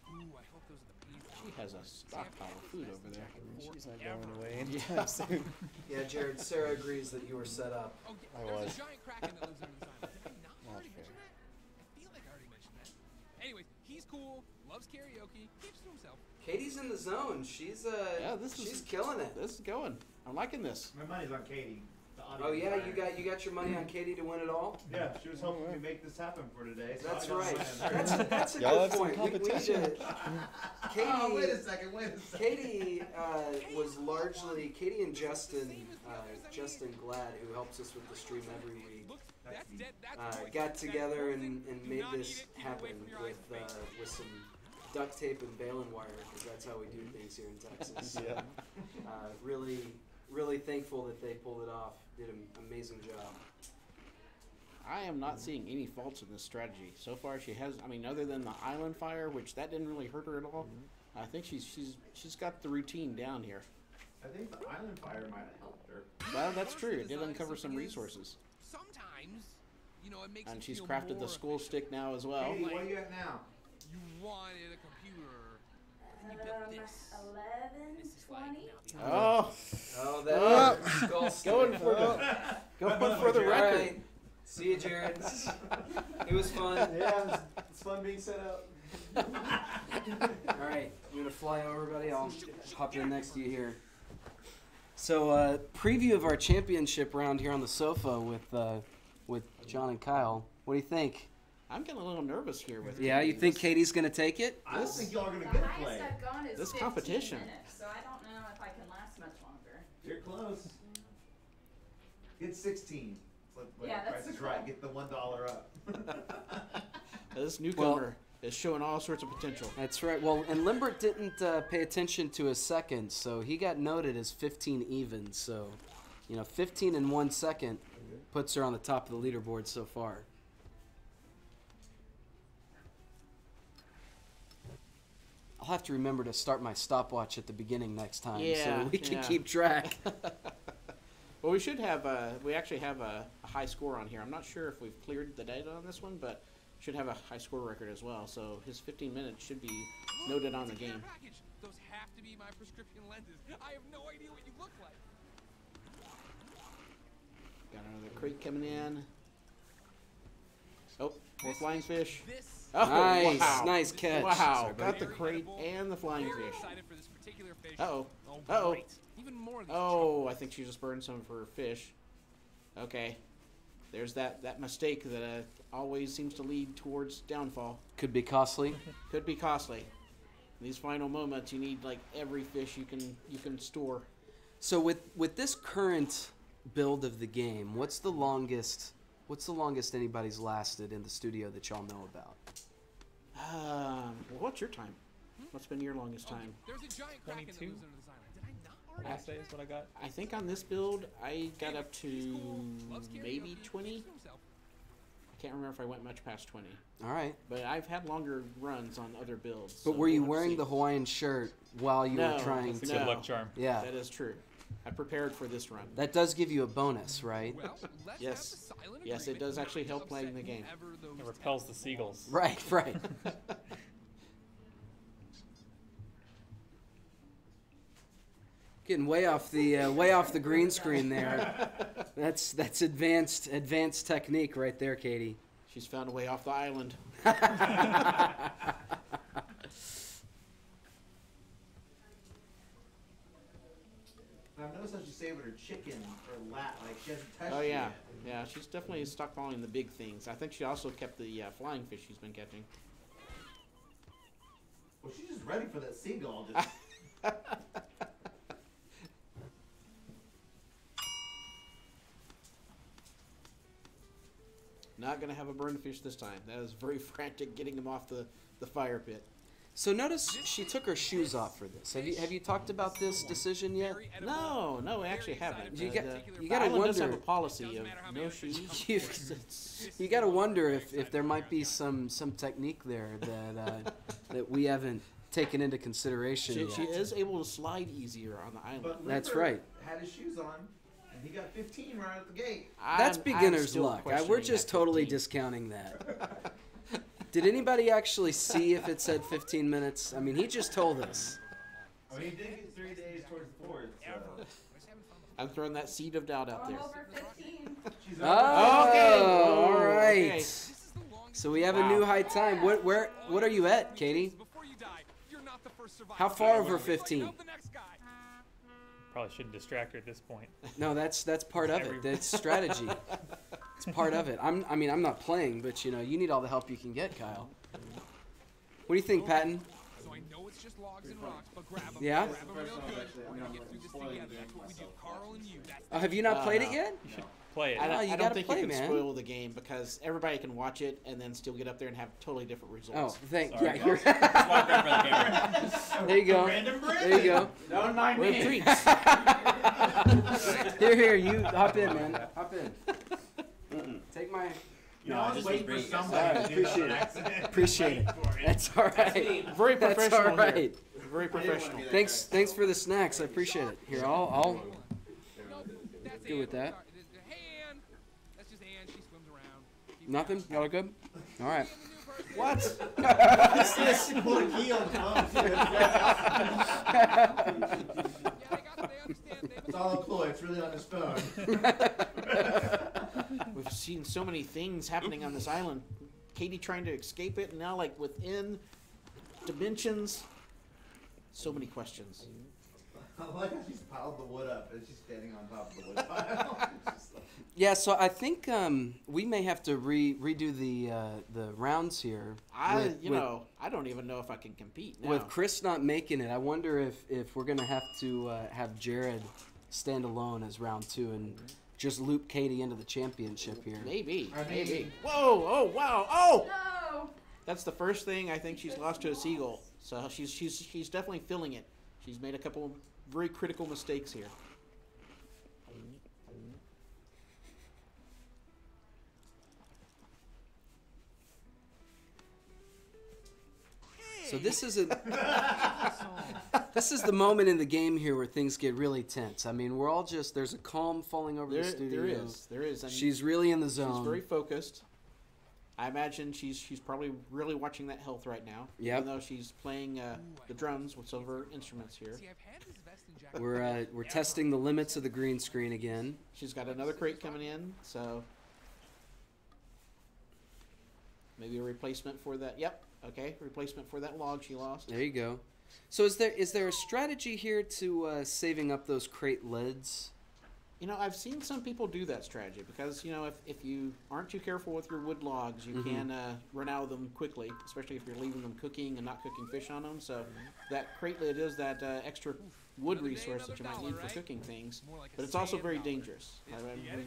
Ooh, I hope those are the peas. She has a stockpile of food over there. She's not going away anytime soon. Yeah, Jared. Sarah agrees that you were set up. Oh, yeah, I there's was. a giant kraken that lives under this island. Did I not Not already fair. mention that? I feel like I already mentioned that. Anyways, he's cool, loves karaoke, keeps to himself. Katie's in the zone. She's Yeah, she's killing it. This is going. I'm liking this. My money's on Katie. The audio Oh yeah, designer. you got your money on Katie to win it all. Yeah, she was helping me make this happen for today. So That's I got right. mine. That's a Y'all good have some point. We need to. competition. Katie. Oh, wait a second. Katie was largely Katie and Justin Glad, who helps us with the stream every week, Look, that's dead. That's poison. got That together whole thing and do made not this eat it, keep it happen away from your eyes and face. with some duct tape and baling wire, because that's how we do things here in Texas. Yeah. Really thankful that they pulled it off. Did an amazing job. I am not seeing any faults in this strategy. So far, she has. I mean, other than the island fire, which that didn't really hurt her at all. I think she's got the routine down here. I think the island fire might have helped her. Well, that's true. It did uncover some resources, Sometimes, you know, it makes and it she's feel crafted more the skull stick now as well. Katie, what do you have now? You wanted a computer, and you built this. 11, This is like 20. now the Oh, Oh, that skull stick. going for the All record. right. See you, Jared. It was fun. Yeah, it's fun being set up. All right, I'm gonna fly over, buddy. I'll hop in next to you here. So, preview of our championship round here on the sofa with John and Kyle. What do you think? I'm getting a little nervous here with. Yeah, you Katie. think Katie's gonna take it? I don't think y'all are going The to get highest play. I've gone is This 15 competition. minutes, so I don't know if I can last much longer. You're close. Get 16. Yeah, that's Price is right. Get the $1 up. This newcomer is showing all sorts of potential. That's right. Well, and Limbert didn't pay attention to his seconds, so he got noted as 15 even. So, 15 in 1 second puts her on the top of the leaderboard so far. I'll have to remember to start my stopwatch at the beginning next time so we can keep track. Well, we actually have a high score on here. I'm not sure if we've cleared the data on this one, but should have a high score record as well. So his 15 minutes should be noted on the game. Those have to be my prescription lenses. I have no idea what you look like. Got another crate coming in. Oh, more flying fish. Oh, nice, wow. Nice catch. Wow, Sorry, got the crate and the flying fish. Uh-oh. Even more. Oh, I think she just burned some of her fish. Okay. There's that mistake that always seems to lead towards downfall. Could be costly. Could be costly. In these final moments, you need like every fish you can store. So with this current build of the game, what's the longest anybody's lasted in the studio that y'all know about? Well, what's your time? What's been your longest time? There's a giant 22. Last day is what I got. I think on this build, I got up to maybe 20. I can't remember if I went much past 20. All right. But I've had longer runs on other builds. But were you wearing the Hawaiian shirt while you were trying to? That's a good luck charm. Yeah. That is true. I prepared for this run. That does give you a bonus, right? Yes. Yes, it does actually help playing the game. It repels the seagulls. Right, right. Getting way off the green screen there. That's advanced technique right there, Katie. She's found a way off the island. I've noticed how she's saving her chicken for like she hasn't touched Oh it yeah, yet. yeah. She's definitely stockpiling the big things. I think she also kept the flying fish she's been catching. Well, she's just ready for that seagull. Just Not gonna have a burn fish this time. That was very frantic getting him off the fire pit. So notice she took her shoes off for this. Have you talked about this decision yet? No, we actually haven't. You the gotta island wonder. does have a policy of no shoes. You got to wonder if there might be some technique there that we haven't taken into consideration yet. She is able to slide easier on the island. But That's Limbert right. Had his shoes on, and he got 15 right at the gate. That's I'm beginner's still luck. We're questioning just that totally 15. discounting that. Did anybody actually see if it said 15 minutes? I mean, he just told us. I mean, he did get 3 days towards the fourth. So. I'm throwing that seed of doubt out there. Over 15. She's Oh, Okay. all right. Okay. So we have a new high time. What are you at, Katie? How far over 15? Probably shouldn't distract her at this point. No, that's part of it. That's strategy. It's part of it. I'm not playing, but you need all the help you can get, Kyle. What do you think, Patton? So I know it's just logs and rocks, but grab them. Yeah? Grab them real good. We're gonna get through this together. That's what we do, Carl and you. That's Have you not played it yet? You should play it. I Oh, you don't gotta think play, you can man. spoil the game because everybody can watch it and then still get up there and have totally different Oh, results. yeah. You're there you go. There you go. Don't mind We're me. treats. Here, you hop in, man. Hop in. Take my. You know, I was waiting for All somebody right, to do that appreciate on it. accident. Appreciate it. That's all right. Very That's professional all right. here. Very professional. Thanks for the snacks. I appreciate it. Here, I'll that's good with that. Hey, Ann. That's just Ann. She swims around. Nothing. Y'all are good. All right. What? What's this? Pull a key on the phone. It's all a ploy. It's really on his phone. We've seen so many things happening on this island. Katie trying to escape it, and now like within dimensions. So many questions. I like how she's piled the wood up and she's standing on top of the wood pile. Yeah, so I think we may have to redo the rounds here. I don't even know if I can compete now. With Chris not making it, I wonder if we're gonna have to have Jared stand alone as round 2 and just loop Katie into the championship here. Maybe. Whoa! Oh wow! Oh! No. That's the first thing I think she's lost to a seagull. So she's definitely feeling it. She's made a couple very critical mistakes here. So this is this is the moment in the game here where things get really tense. I mean, we're all just, there's a calm falling over the studio. There is. I mean, she's really in the zone. She's very focused. I imagine she's probably really watching that health right now. Yep. Even though she's playing the drums with some of her instruments here. We're testing the limits of the green screen again. She's got another crate coming in, so maybe a replacement for that. Yep. Okay, replacement for that log she lost. There you go. So is there a strategy here to saving up those crate lids? You know, I've seen some people do that strategy because, you know, if you aren't too careful with your wood logs, you can run out of them quickly, especially if you're leaving them cooking and not cooking fish on them. So that crate lid is that extra wood resource that you might need for cooking things, but it's also very dangerous.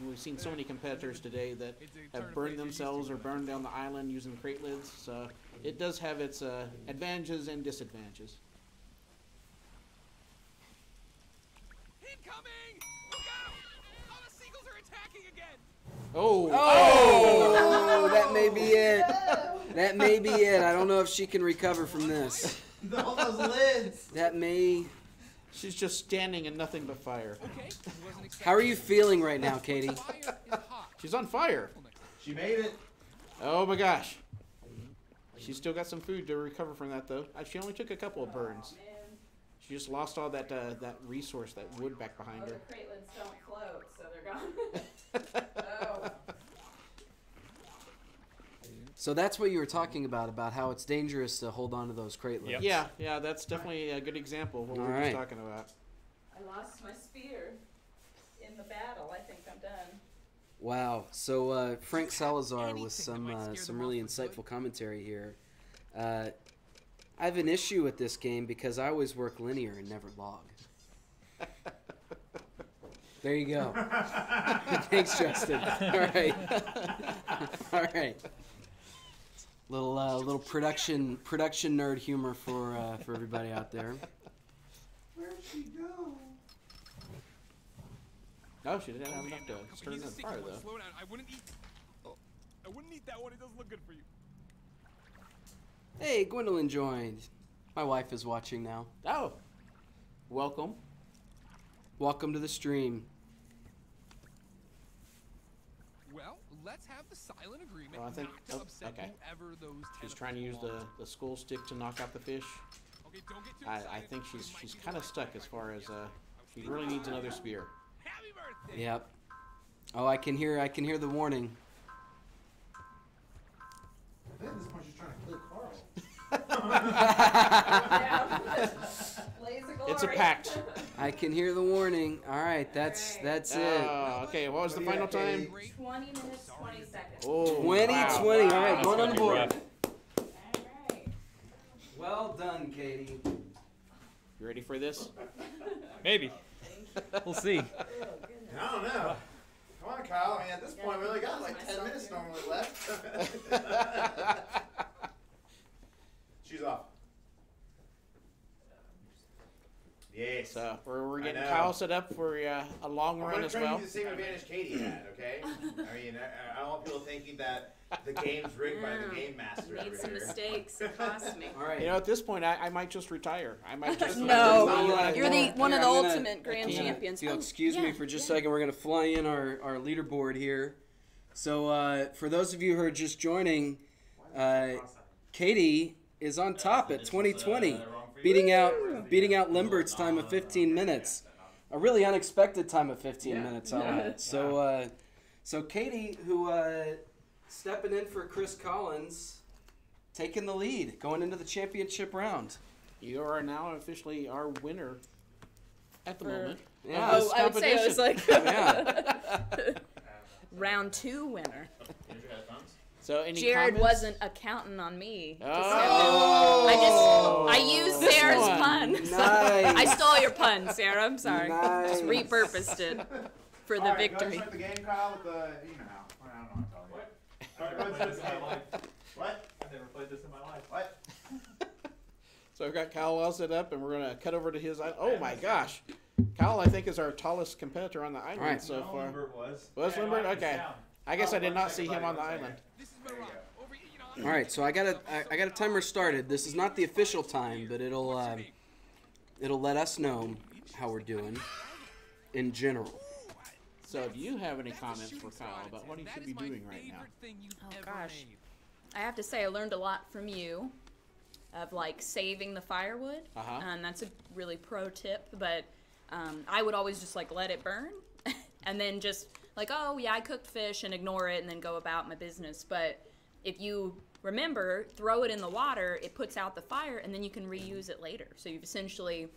We've seen so many competitors today that have burned themselves or burned down the island using crate lids, so it does have its advantages and disadvantages. Incoming! Look out! Oh, the seagulls are attacking again! Oh, that may be it. That may be it. I don't know if she can recover from this. All those lids. That may... She's just standing in nothing but fire. How are you feeling right now, Katie? She's on fire. She made it. Oh my gosh. She's still got some food to recover from that, though. She only took a couple of burns. She just lost all that that resource, that wood back behind her. The crate lids don't float, so they're gone. Oh. So that's what you were talking about how it's dangerous to hold on to those crate lids. Yeah, that's definitely a good example of what we were just talking about. I lost my spear in the battle. I think I'm done. Wow. So Frank Salazar with some really insightful commentary here. I have an issue with this game because I always work linear and never log. There you go. Thanks, Justin. All right. All right. Little production nerd humor for everybody out there. Where'd she go? No, she didn't have enough to stir it in the fire, though. Slow down. I wouldn't eat that one. It doesn't look good for you. Hey, Gwendolyn joined. My wife is watching now. Oh, welcome. Welcome to the stream. Well, let's have the silent agreement I think, not to upset okay. whoever those She's trying to use the school stick to knock out the fish. Okay, don't get too I think she's kind of stuck as far as she really needs another spear. Happy birthday! Yep. Oh, I can hear the warning. I think at this point she's trying to kill Carl. It's a pact. I can hear the warning. All right, that's it. Okay, what was the final time? 20 minutes, 20 seconds. Oh, 20. wow. All right, going on the board. All right. Well done, Katie. You ready for this? Maybe. We'll see. I don't know. Come on, Kyle. I mean, at this point, we only got like 10 minutes normally left. She's off. Yes. So we're getting Kyle set up for a long run as well. I'm going to the same advantage Katie had, okay? I mean, I don't want people thinking that the game's rigged by the game master Made over some here. mistakes. It cost me. All right. You know, at this point, I might just retire. I might just. No, you're one of the I'm gonna- ultimate grand champions. If you'll excuse me for just a second, we're going to fly in our leaderboard here. So for those of you who are just joining, Katie is on top at 2020, beating out Limbert's time of 15 minutes. A really unexpected time of 15 minutes, all right. So Katie, who stepping in for Chris Collins, taking the lead, going into the championship round. You are now officially our winner at the moment. Yeah. Oh, I would say it was like Yeah. round 2 winner. So any Jared comments? wasn't accounting on me. Oh. I used Sarah's one. pun. Nice. I stole your pun, Sarah. I'm sorry. Nice. Just repurposed it for the victory. Go start the game, Kyle, with the, you know how. I don't know what I'm telling you. What? I've never played this in my life. What? So I've got Kyle all set up, and we're going to cut over to his island. Oh, my gosh. Kyle, I think, is our tallest competitor on the island right. so far. Lambert was. Was Lambert? Okay. I guess I did not see him on the island. This is my rock. Over here, you know. All right, so I got a timer started. This is not the official time, but it'll let us know how we're doing in general. So do you have any comments for Kyle about what he should be doing right now? Oh gosh, I have to say I learned a lot from you, of like saving the firewood. And that's a really pro tip. But I would always just like let it burn, and then just like, oh yeah, I cooked fish, and ignore it, and then go about my business. But if you remember, throw it in the water, it puts out the fire, and then you can reuse it later. So you've essentially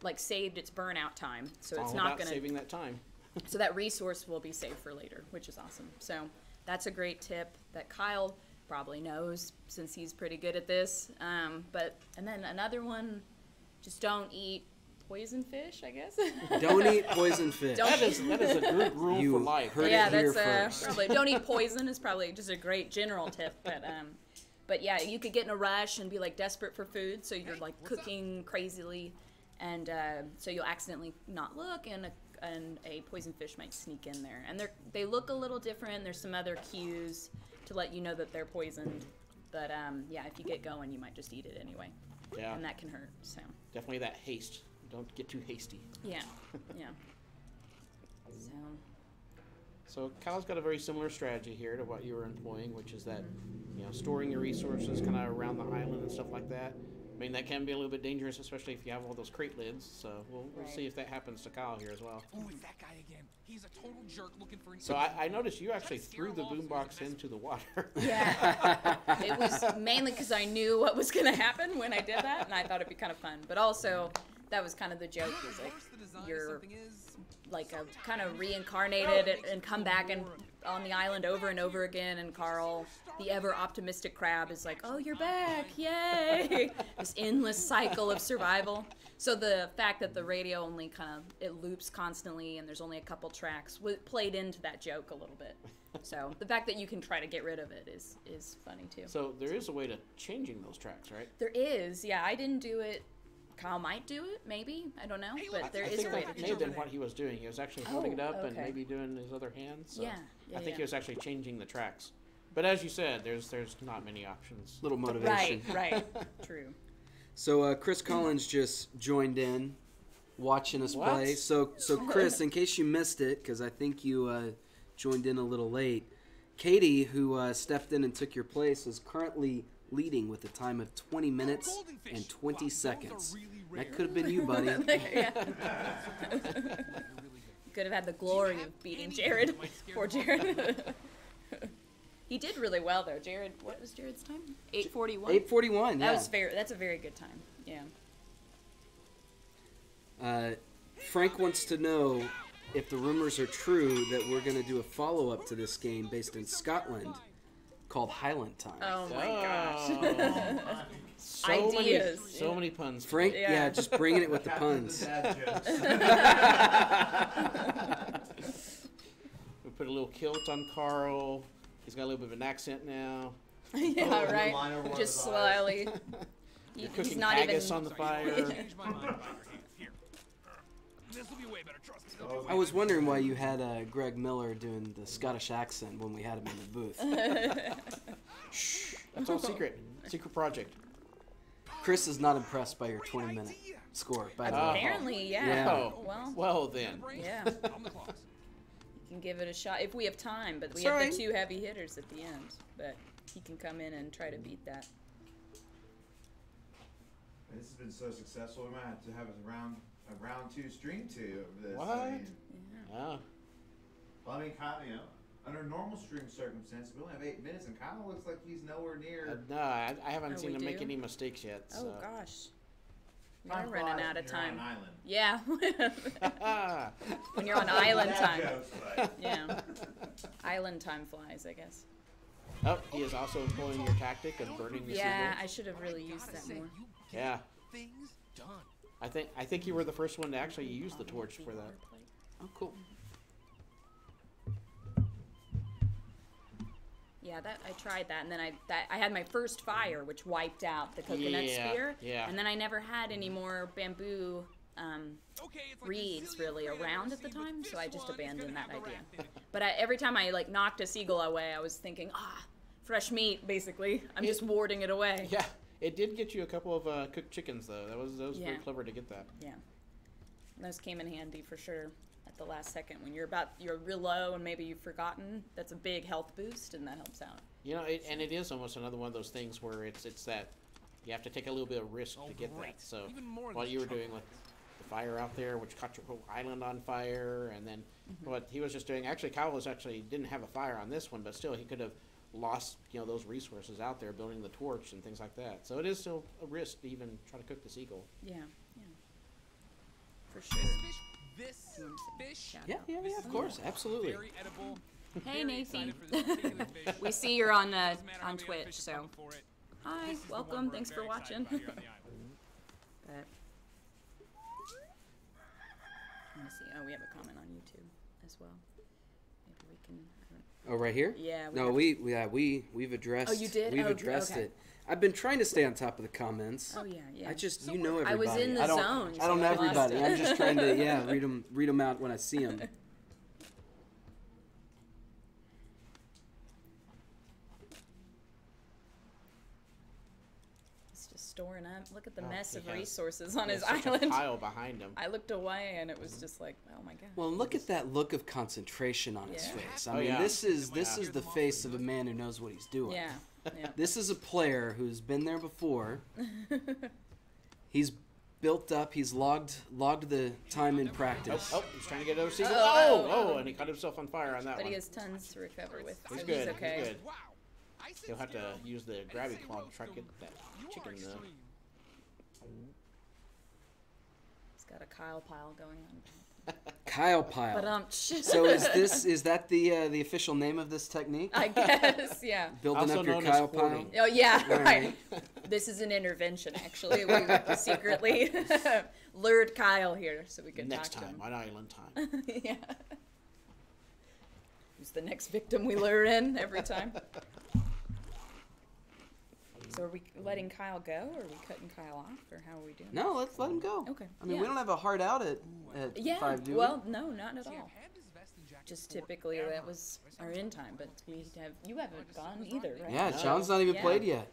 like saved its burnout time. So it's not gonna saving that time. so that resource will be saved for later, which is awesome. So that's a great tip that Kyle probably knows since he's pretty good at this. And then another one, just don't eat poison fish, I guess. Don't eat poison fish. That is a good rule You for life. heard Yeah, it here that's first. probably don't eat poison is probably just a great general tip. But yeah, you could get in a rush and be like desperate for food, so you're like cooking crazily, and so you'll accidentally not look, and a poison fish might sneak in there. And they look a little different. There's some other cues to let you know that they're poisoned. But yeah, if you get going, you might just eat it anyway. Yeah. And that can hurt. So Definitely that haste. Don't get too hasty. yeah, yeah. So Kyle's got a very similar strategy here to what you were employing, which is that, storing your resources kind of around the island and stuff like that. I mean, that can be a little bit dangerous, especially if you have all those crate lids. So we'll see if that happens to Kyle here as well. Oh, it's that guy again. He's a total jerk looking for an So I noticed you actually threw the boombox into the water. Yeah, it was mainly because I knew what was going to happen when I did that, and I thought it'd be kind of fun. But also, that was kind of the joke. Is like you're like a kind of reincarnated and come back and on the island over and over again. And Carl, the ever optimistic crab, is like, "Oh, you're back! Yay!" This endless cycle of survival. So the fact that the radio only it loops constantly and there's only a couple tracks played into that joke a little bit. So the fact that you can try to get rid of it is funny too. So there is a way to changing those tracks, right? There is, yeah. I didn't do it. Kyle might do it, maybe. I don't know, but there is a way to that do may have been it. what he was doing. He was actually holding it up and okay. maybe doing his other hand. So Yeah, I think yeah. he was actually changing the tracks. But as you said, there's not many options. Little motivation. Right, true. So Chris Collins just joined in, watching us What? play. So Chris, in case you missed it, because I think you joined in a little late, Katie, who stepped in and took your place, is currently leading with a time of 20 minutes and 20 seconds. That could have been you, buddy. Yeah. Could have had the glory of beating Jared. Poor Jared. He did really well though. Jared, what was Jared's time? 8:41. 8:41. Yeah. That's a very good time. Yeah. Frank wants to know if the rumors are true that we're going to do a follow-up to this game based in Scotland called Highland Time. Oh my gosh. So Ideas. so many puns. Frank, Yeah. yeah, just bringing it with the puns. We put a little kilt on Carl. He's got a little bit of an accent now. Yeah, right. Just slowly. You're He's cooking not haggis even. on the fire. Change my mind about here. This will be way better. Trust me. I was wondering why you had Greg Miller doing the Scottish accent when we had him in the booth. Shh. That's all secret. Secret project. Chris is not impressed by your 20-minute score, by the way. Apparently, yeah. Yeah. Oh, well then. Yeah. On the clock. You can give it a shot if we have time, but we That's have right. the two heavy hitters at the end. But he can come in and try to beat that. This has been so successful. We might have to have a round 2 stream 2 of this. What? I mean, Yeah. well, I mean, Kyle, under normal stream circumstances, we only have 8 minutes, and Kyle looks like he's nowhere near. No, I haven't Oh, seen we him make do? any mistakes yet. Oh So. gosh. Time We're running flies out of when you're on time. an island. Yeah. Ah. When you're on island Bad time. jokes, but- Yeah. Island time flies, I guess. Oh, he is also employing your tactic of burning the Yeah, seagull. I should have really used that more. Yeah. Things done. I think you were the first one to actually use the torch for that. Oh, cool. Yeah, I tried that, and then I had my first fire, which wiped out the coconut spear. Yeah. And then I never had any more bamboo reeds really around at the time, so I just abandoned that idea. But every time I like knocked a seagull away, I was thinking, fresh meat, basically. I'm just warding it away. Yeah, it did get you a couple of cooked chickens though. That was very clever to get that. Yeah, those came in handy for sure at the last second when you're real low and maybe you've forgotten. That's a big health boost, and that helps out. You know, and it is almost another one of those things where it's that you have to take a little bit of risk to get that. So what you were doing with the fire out there, which caught your whole island on fire, and then what he was just doing. Actually, Kyle didn't have a fire on this one, but still he could have lost those resources out there building the torch and things like that. So it is still a risk to even try to cook the seagull. Yeah, for sure. This fish. Yeah, of course, absolutely. Very edible. Hey, Very Nathan. excited for this particular fish. We see you're on Doesn't matter how on many other Twitch, fish are so coming for it. hi, This is the welcome. one we're Thanks for very watching. excited about here on the island. But let me see. Oh, we have a comment on YouTube as well. Maybe we can. Oh, right here? Yeah. No, we've addressed. Oh, you did? We've Oh, addressed okay. it. I've been trying to stay on top of the comments. Oh yeah. I just everybody. I was in the zone. I don't so know I lost everybody. it. I'm just trying to read them out when I see them. He's just storing up. Look at the Oh, mess he of has- resources on There's his such island. a pile behind him. I looked away and it was just like, oh my god. Well, look at that look of concentration on his Yeah. face. Oh, I mean, yeah. this is the face of a man who knows what he's doing. Yeah. Yeah. This is a player who's been there before. He's built up. He's logged the time in practice. Oh, he's trying to get over seagull. Oh. Oh, and he caught himself on fire on that But one. he has tons to recover with. He's so good. He's okay. He's good. Wow. I sense He'll have to skill. use the grabby claw to try to get that You are chicken though. extreme. He's got a Kyle pile going on. Kyle Pile. But So is that the official name of this technique? I guess, yeah. Building Also up your known as Kyle Pile. hoarding. Oh yeah, All right. This is an intervention, actually. We secretly lured Kyle here so we could Next talk to time him. on Island Time. Yeah. Who's the next victim we lure in every time? So are we letting Kyle go, or are we cutting Kyle off, or how are we doing? No, let's let him go. Okay. I mean, yeah. we don't have a hard out at Yeah. 5, do we? Well, no, not at See, I've all. had this vest and jacket Just for typically forever. that was our end time, but you haven't gone either, right? Yeah, No. John's not even Yeah. played yet.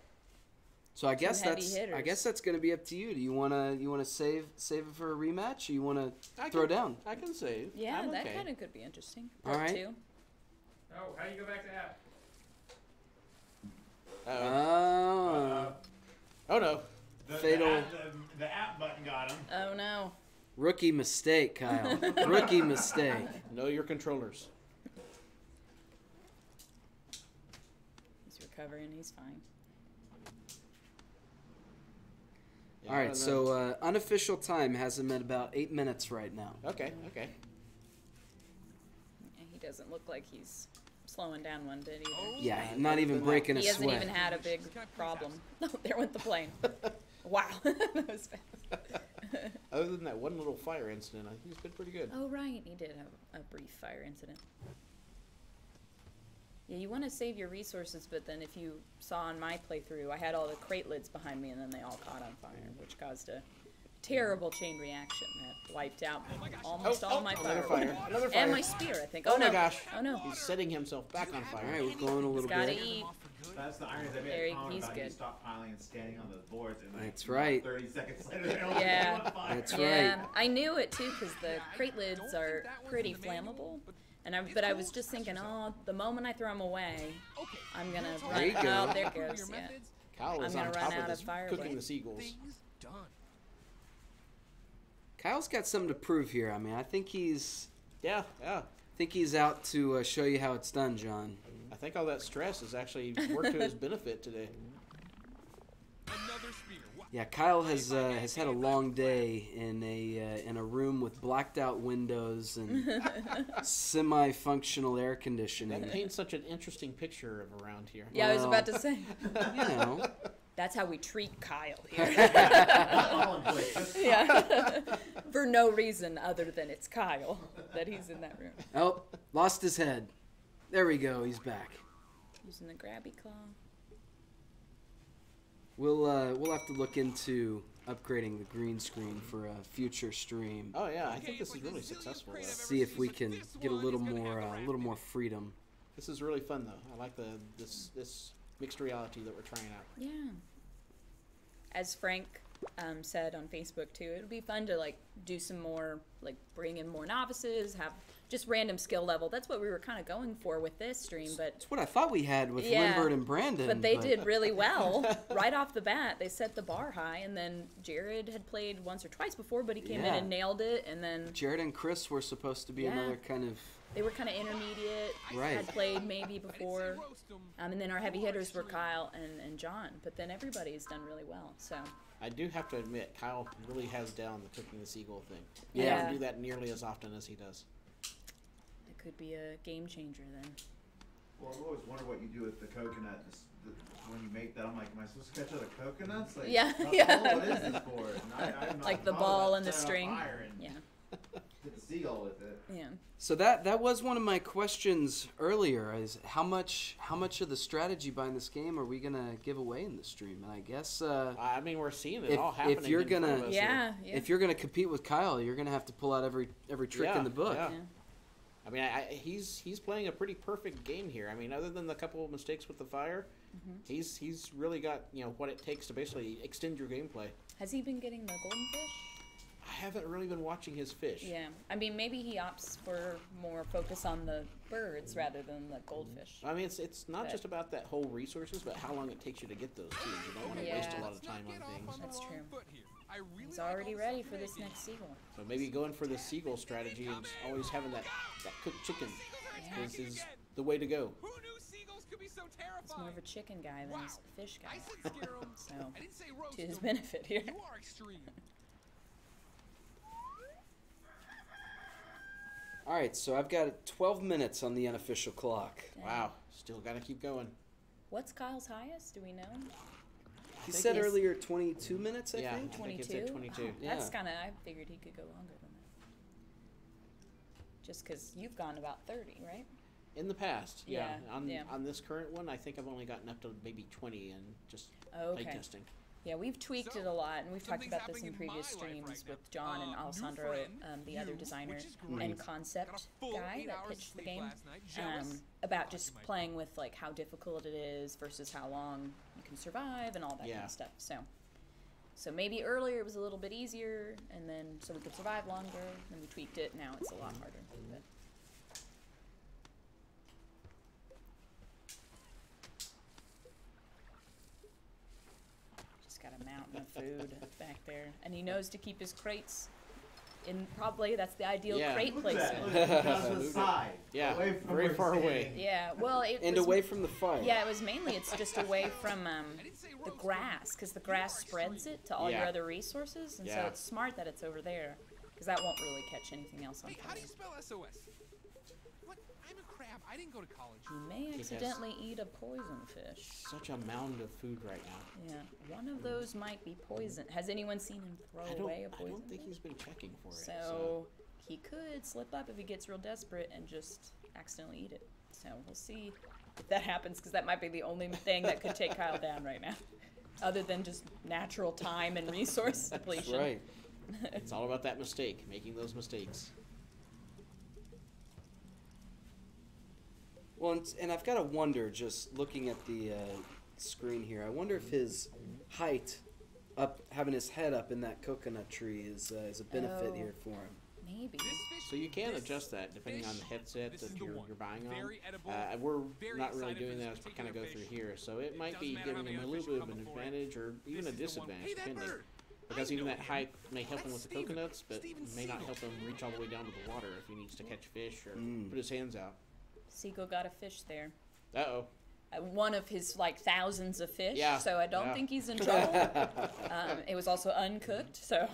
So I guess heavy that's hitters. going to be up to you. Do you want to save it for a rematch, or you want to throw down? I can save. Yeah, I'm that okay. kind of could be interesting. All Part right. 2. Oh, how do you go back to app? Oh, Oh no. Fatal. The app button got him. Oh no. rookie mistake, Kyle. Rookie mistake. Know your controllers. He's recovering. He's fine. All right, so unofficial time has him at about 8 minutes right now. Okay. Yeah, he doesn't look like he's slowing down one bit either. Yeah, not even breaking a He hasn't sweat. even had a big problem. No, there went the plane. Wow. That was fast. Other than that one little fire incident, I think he's been pretty good. Oh, right. He did have a brief fire incident. Yeah, you want to save your resources, but then if you saw on my playthrough, I had all the crate lids behind me, and then they all caught on fire, which caused a terrible chain reaction that wiped out almost all my Another firewood. fire. Another fire. And my spear, I think. Oh, Oh, no. my gosh. Oh, no. He's setting himself back on fire. All right, we're going a little Gotta bit. eat. That's the irony. They made There, a comment he's about you good. stockpiling and standing on the boards, and like, That's right. 30 seconds later, they're all Yeah. on fire. That's Yeah, right. I knew it too because the crate lids are pretty flammable. But I was just thinking, oh, the moment I throw them away, I'm gonna run. There you go. Oh, there goes. Yeah. Kyle I'm is gonna on run top out of of this, firewood. cooking the seagulls. Things done. Kyle's got something to prove here. I mean, I think he's Yeah. out to show you how it's done, John. I think all that stress has actually worked to his benefit today. Another spear. Wow. Yeah, Kyle has had a long day in a room with blacked out windows and semi-functional air conditioning. That paints such an interesting picture of around here. Yeah, I was about to say. You know. That's how we treat Kyle here. Yeah. For no reason other than it's Kyle that he's in that room. Oh, lost his head. There we go. He's back. Using the grabby claw. We'll have to look into upgrading the green screen for a future stream. Oh yeah, I think this is really successful. See if we can get a little more freedom. This is really fun though. I like this mixed reality that we're trying out. Yeah. As Frank said on Facebook too, it'll be fun to like do some more, like bring in more novices, have just random skill level. That's what we were kind of going for with this stream, but it's what I thought we had with Lindbergh and Brandon. But they did really well right off the bat. They set the bar high, and then Jared had played once or twice before, but he came in and nailed it. And then Jared and Chris were supposed to be another kind of. They were kind of intermediate. Right. Had played maybe before, and then our heavy hitters were Kyle and John. But then everybody's done really well. So. I do have to admit, Kyle really has down the cooking the seagull thing. Yeah. He doesn't do that nearly as often as he does. It could be a game changer then. Well, I've always wondered what you do with the coconut. When you make that, I'm like, am I supposed to catch other coconuts? Like, yeah. What is this for? I'm not like the ball and the string. Yeah. Hit the seagull with it. Yeah. So that was one of my questions earlier: is how much of the strategy behind this game are we gonna give away in the stream? And I guess I mean, we're seeing it all happening. If you're gonna in front of us here. If you're gonna compete with Kyle, you're gonna have to pull out every trick in the book. Yeah. I mean, he's playing a pretty perfect game here. I mean, other than the couple of mistakes with the fire, he's really got what it takes to basically extend your gameplay. Has he been getting the golden fish? I haven't really been watching his fish. Yeah, I mean, maybe he opts for more focus on the birds rather than the goldfish. I mean, it's not just about that whole resources, but how long it takes you to get those too. You don't want to waste a lot of time on things. That's true. He's already ready for this next seagull. So maybe going for the seagull strategy and always having that cooked chicken is the way to go. He's more of a chicken guy than he's a fish guy. So, to his benefit here. All right, so I've got 12 minutes on the unofficial clock. Dang. Wow, still got to keep going. What's Kyle's highest? Do we know? He said earlier 22 minutes, I think. 22? I think it said 22. Oh, that's kind of, I figured he could go longer than that. Just because you've gone about 30, right? In the past, yeah. Yeah. On this current one, I think I've only gotten up to maybe 20 and just play testing. Yeah, we've tweaked it a lot, and we've talked about this in previous streams with John and Alessandro, the other designer and concept guy that pitched the game, about just playing with like how difficult it is versus how long you can survive and all that kind of stuff. So maybe earlier it was a little bit easier, and then so we could survive longer. Then we tweaked it. Now it's a lot harder. But. Got a mountain of food back there, and he knows to keep his crates in. Probably that's the ideal crate placement. On the side. Yeah, away from very far away. Yeah, well, and away from the fire. Yeah, it was mainly it's just away from the grass, because the grass spreads it to all your other resources, and so it's smart that it's over there, because that won't really catch anything else on fire. How do you spell SOS? What? I'm a crab. I didn't go to college. You may accidentally eat a poison fish. Such a mound of food right now. Yeah, one of those might be poison. Has anyone seen him throw away a poison? I don't think he's been checking for it. So he could slip up if he gets real desperate and just accidentally eat it. So we'll see if that happens, because that might be the only thing that could take Kyle down right now, other than just natural time and resource depletion. That's right. It's all about that mistake, making those mistakes. Well, and I've got to wonder, just looking at the screen here, I wonder if his height, having his head up in that coconut tree is a benefit here for him. Maybe. So you can adjust that depending on the headset that you're buying on. We're not really doing that as we kind of go through here, so it might be giving him a little bit of an advantage or even a disadvantage, depending. Because even that height may help him with the coconuts, but may not help him reach all the way down to the water if he needs to catch fish or put his hands out. Seagull got a fish there. Uh-oh. one of his like thousands of fish. Yeah, So I don't yeah. think he's in trouble. It was also uncooked, so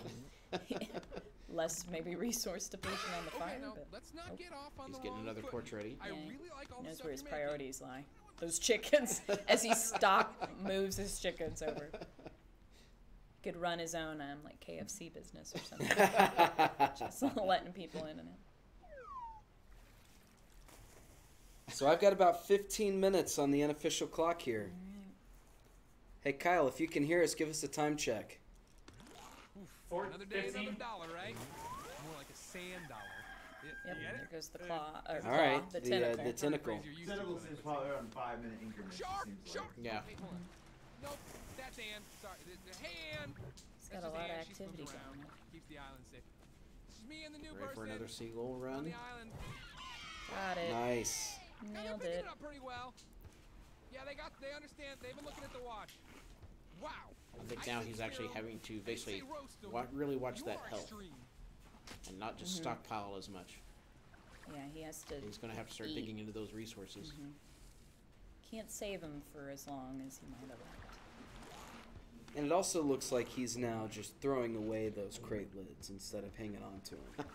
less maybe resource depletion on the fire. No, But let's not get off on He's the getting wrong another foot. torch ready. I Yeah, really like all he the knows stuff where his you're making. priorities lie. Those chickens, as he moves his chickens over. Could run his own like KFC business or something. Just letting people in and out. So I've got about 15 minutes on the unofficial clock here. Hey Kyle, if you can hear us, give us a time check. Another day, another dollar, right? More like a sand dollar. Yep, there goes the claw. Or All right, the the tentacle. tentacle. Tentacles is probably on 5-minute increments. Shark, it seems shark. like. Yeah. Hey, hold on. Nope, that's Ann. Sorry, the hand. It's got a lot of activity going on. Keeps the island safe. This is me and the new Ready person for another seagull on run? the island. Got it. Nice. And they're Nailed picking it. it up pretty well. Yeah, they understand. They've been looking at the watch. Wow. I think now he's actually having to basically really watch that health and not just stockpile as much. Yeah, he has to. He's going to have to start eat. digging into those resources. Can't save him for as long as he might have liked. And it also looks like he's now just throwing away those crate lids instead of hanging on to them.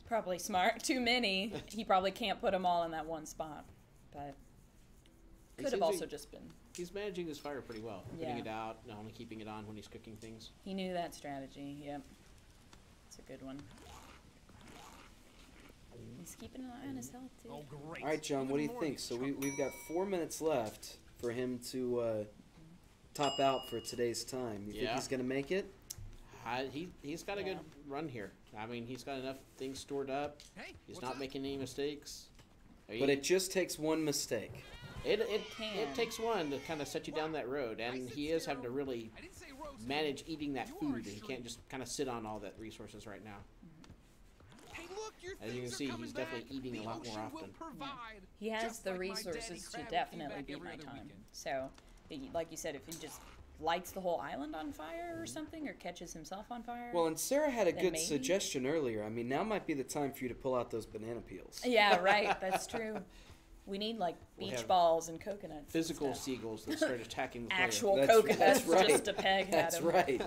Probably smart. Too many. He probably can't put them all in that one spot. But He could have seems also to- just been. He's managing his fire pretty well. Putting Yeah. it out, and only keeping it on when he's cooking things. He knew that strategy. Yep. It's a good one. He's keeping an eye on his health too. Oh, great. All right, John, what do you think? So we've got 4 minutes left for him to top out for today's time. You think Yeah. he's going to make it? He's got a good run here. I mean, he's got enough things stored up. Hey, He's what's not up? making any mistakes. But it just takes one mistake. It can. takes one to kind of set you down that road, and he is having to really I didn't say roast. manage eating that You food. are And he can't just kind of sit on all that resources right now. Hey, look, your As you can things are see, coming he's definitely back. eating The a lot more ocean will often. provide. He has Just the like my daddy resources to crab who definitely came beat back my every other time. weekend. So, like you said, if he just lights the whole island on fire or something, or catches himself on fire. Well, and Sarah had a Then good maybe. suggestion earlier. I mean, now might be the time for you to pull out those banana peels. Yeah, right. That's true. We need like We'll beach have balls and coconuts. and Physical stuff. seagulls that start attacking the player. Actual That's- coconuts that's right. just to peg at That's him. right.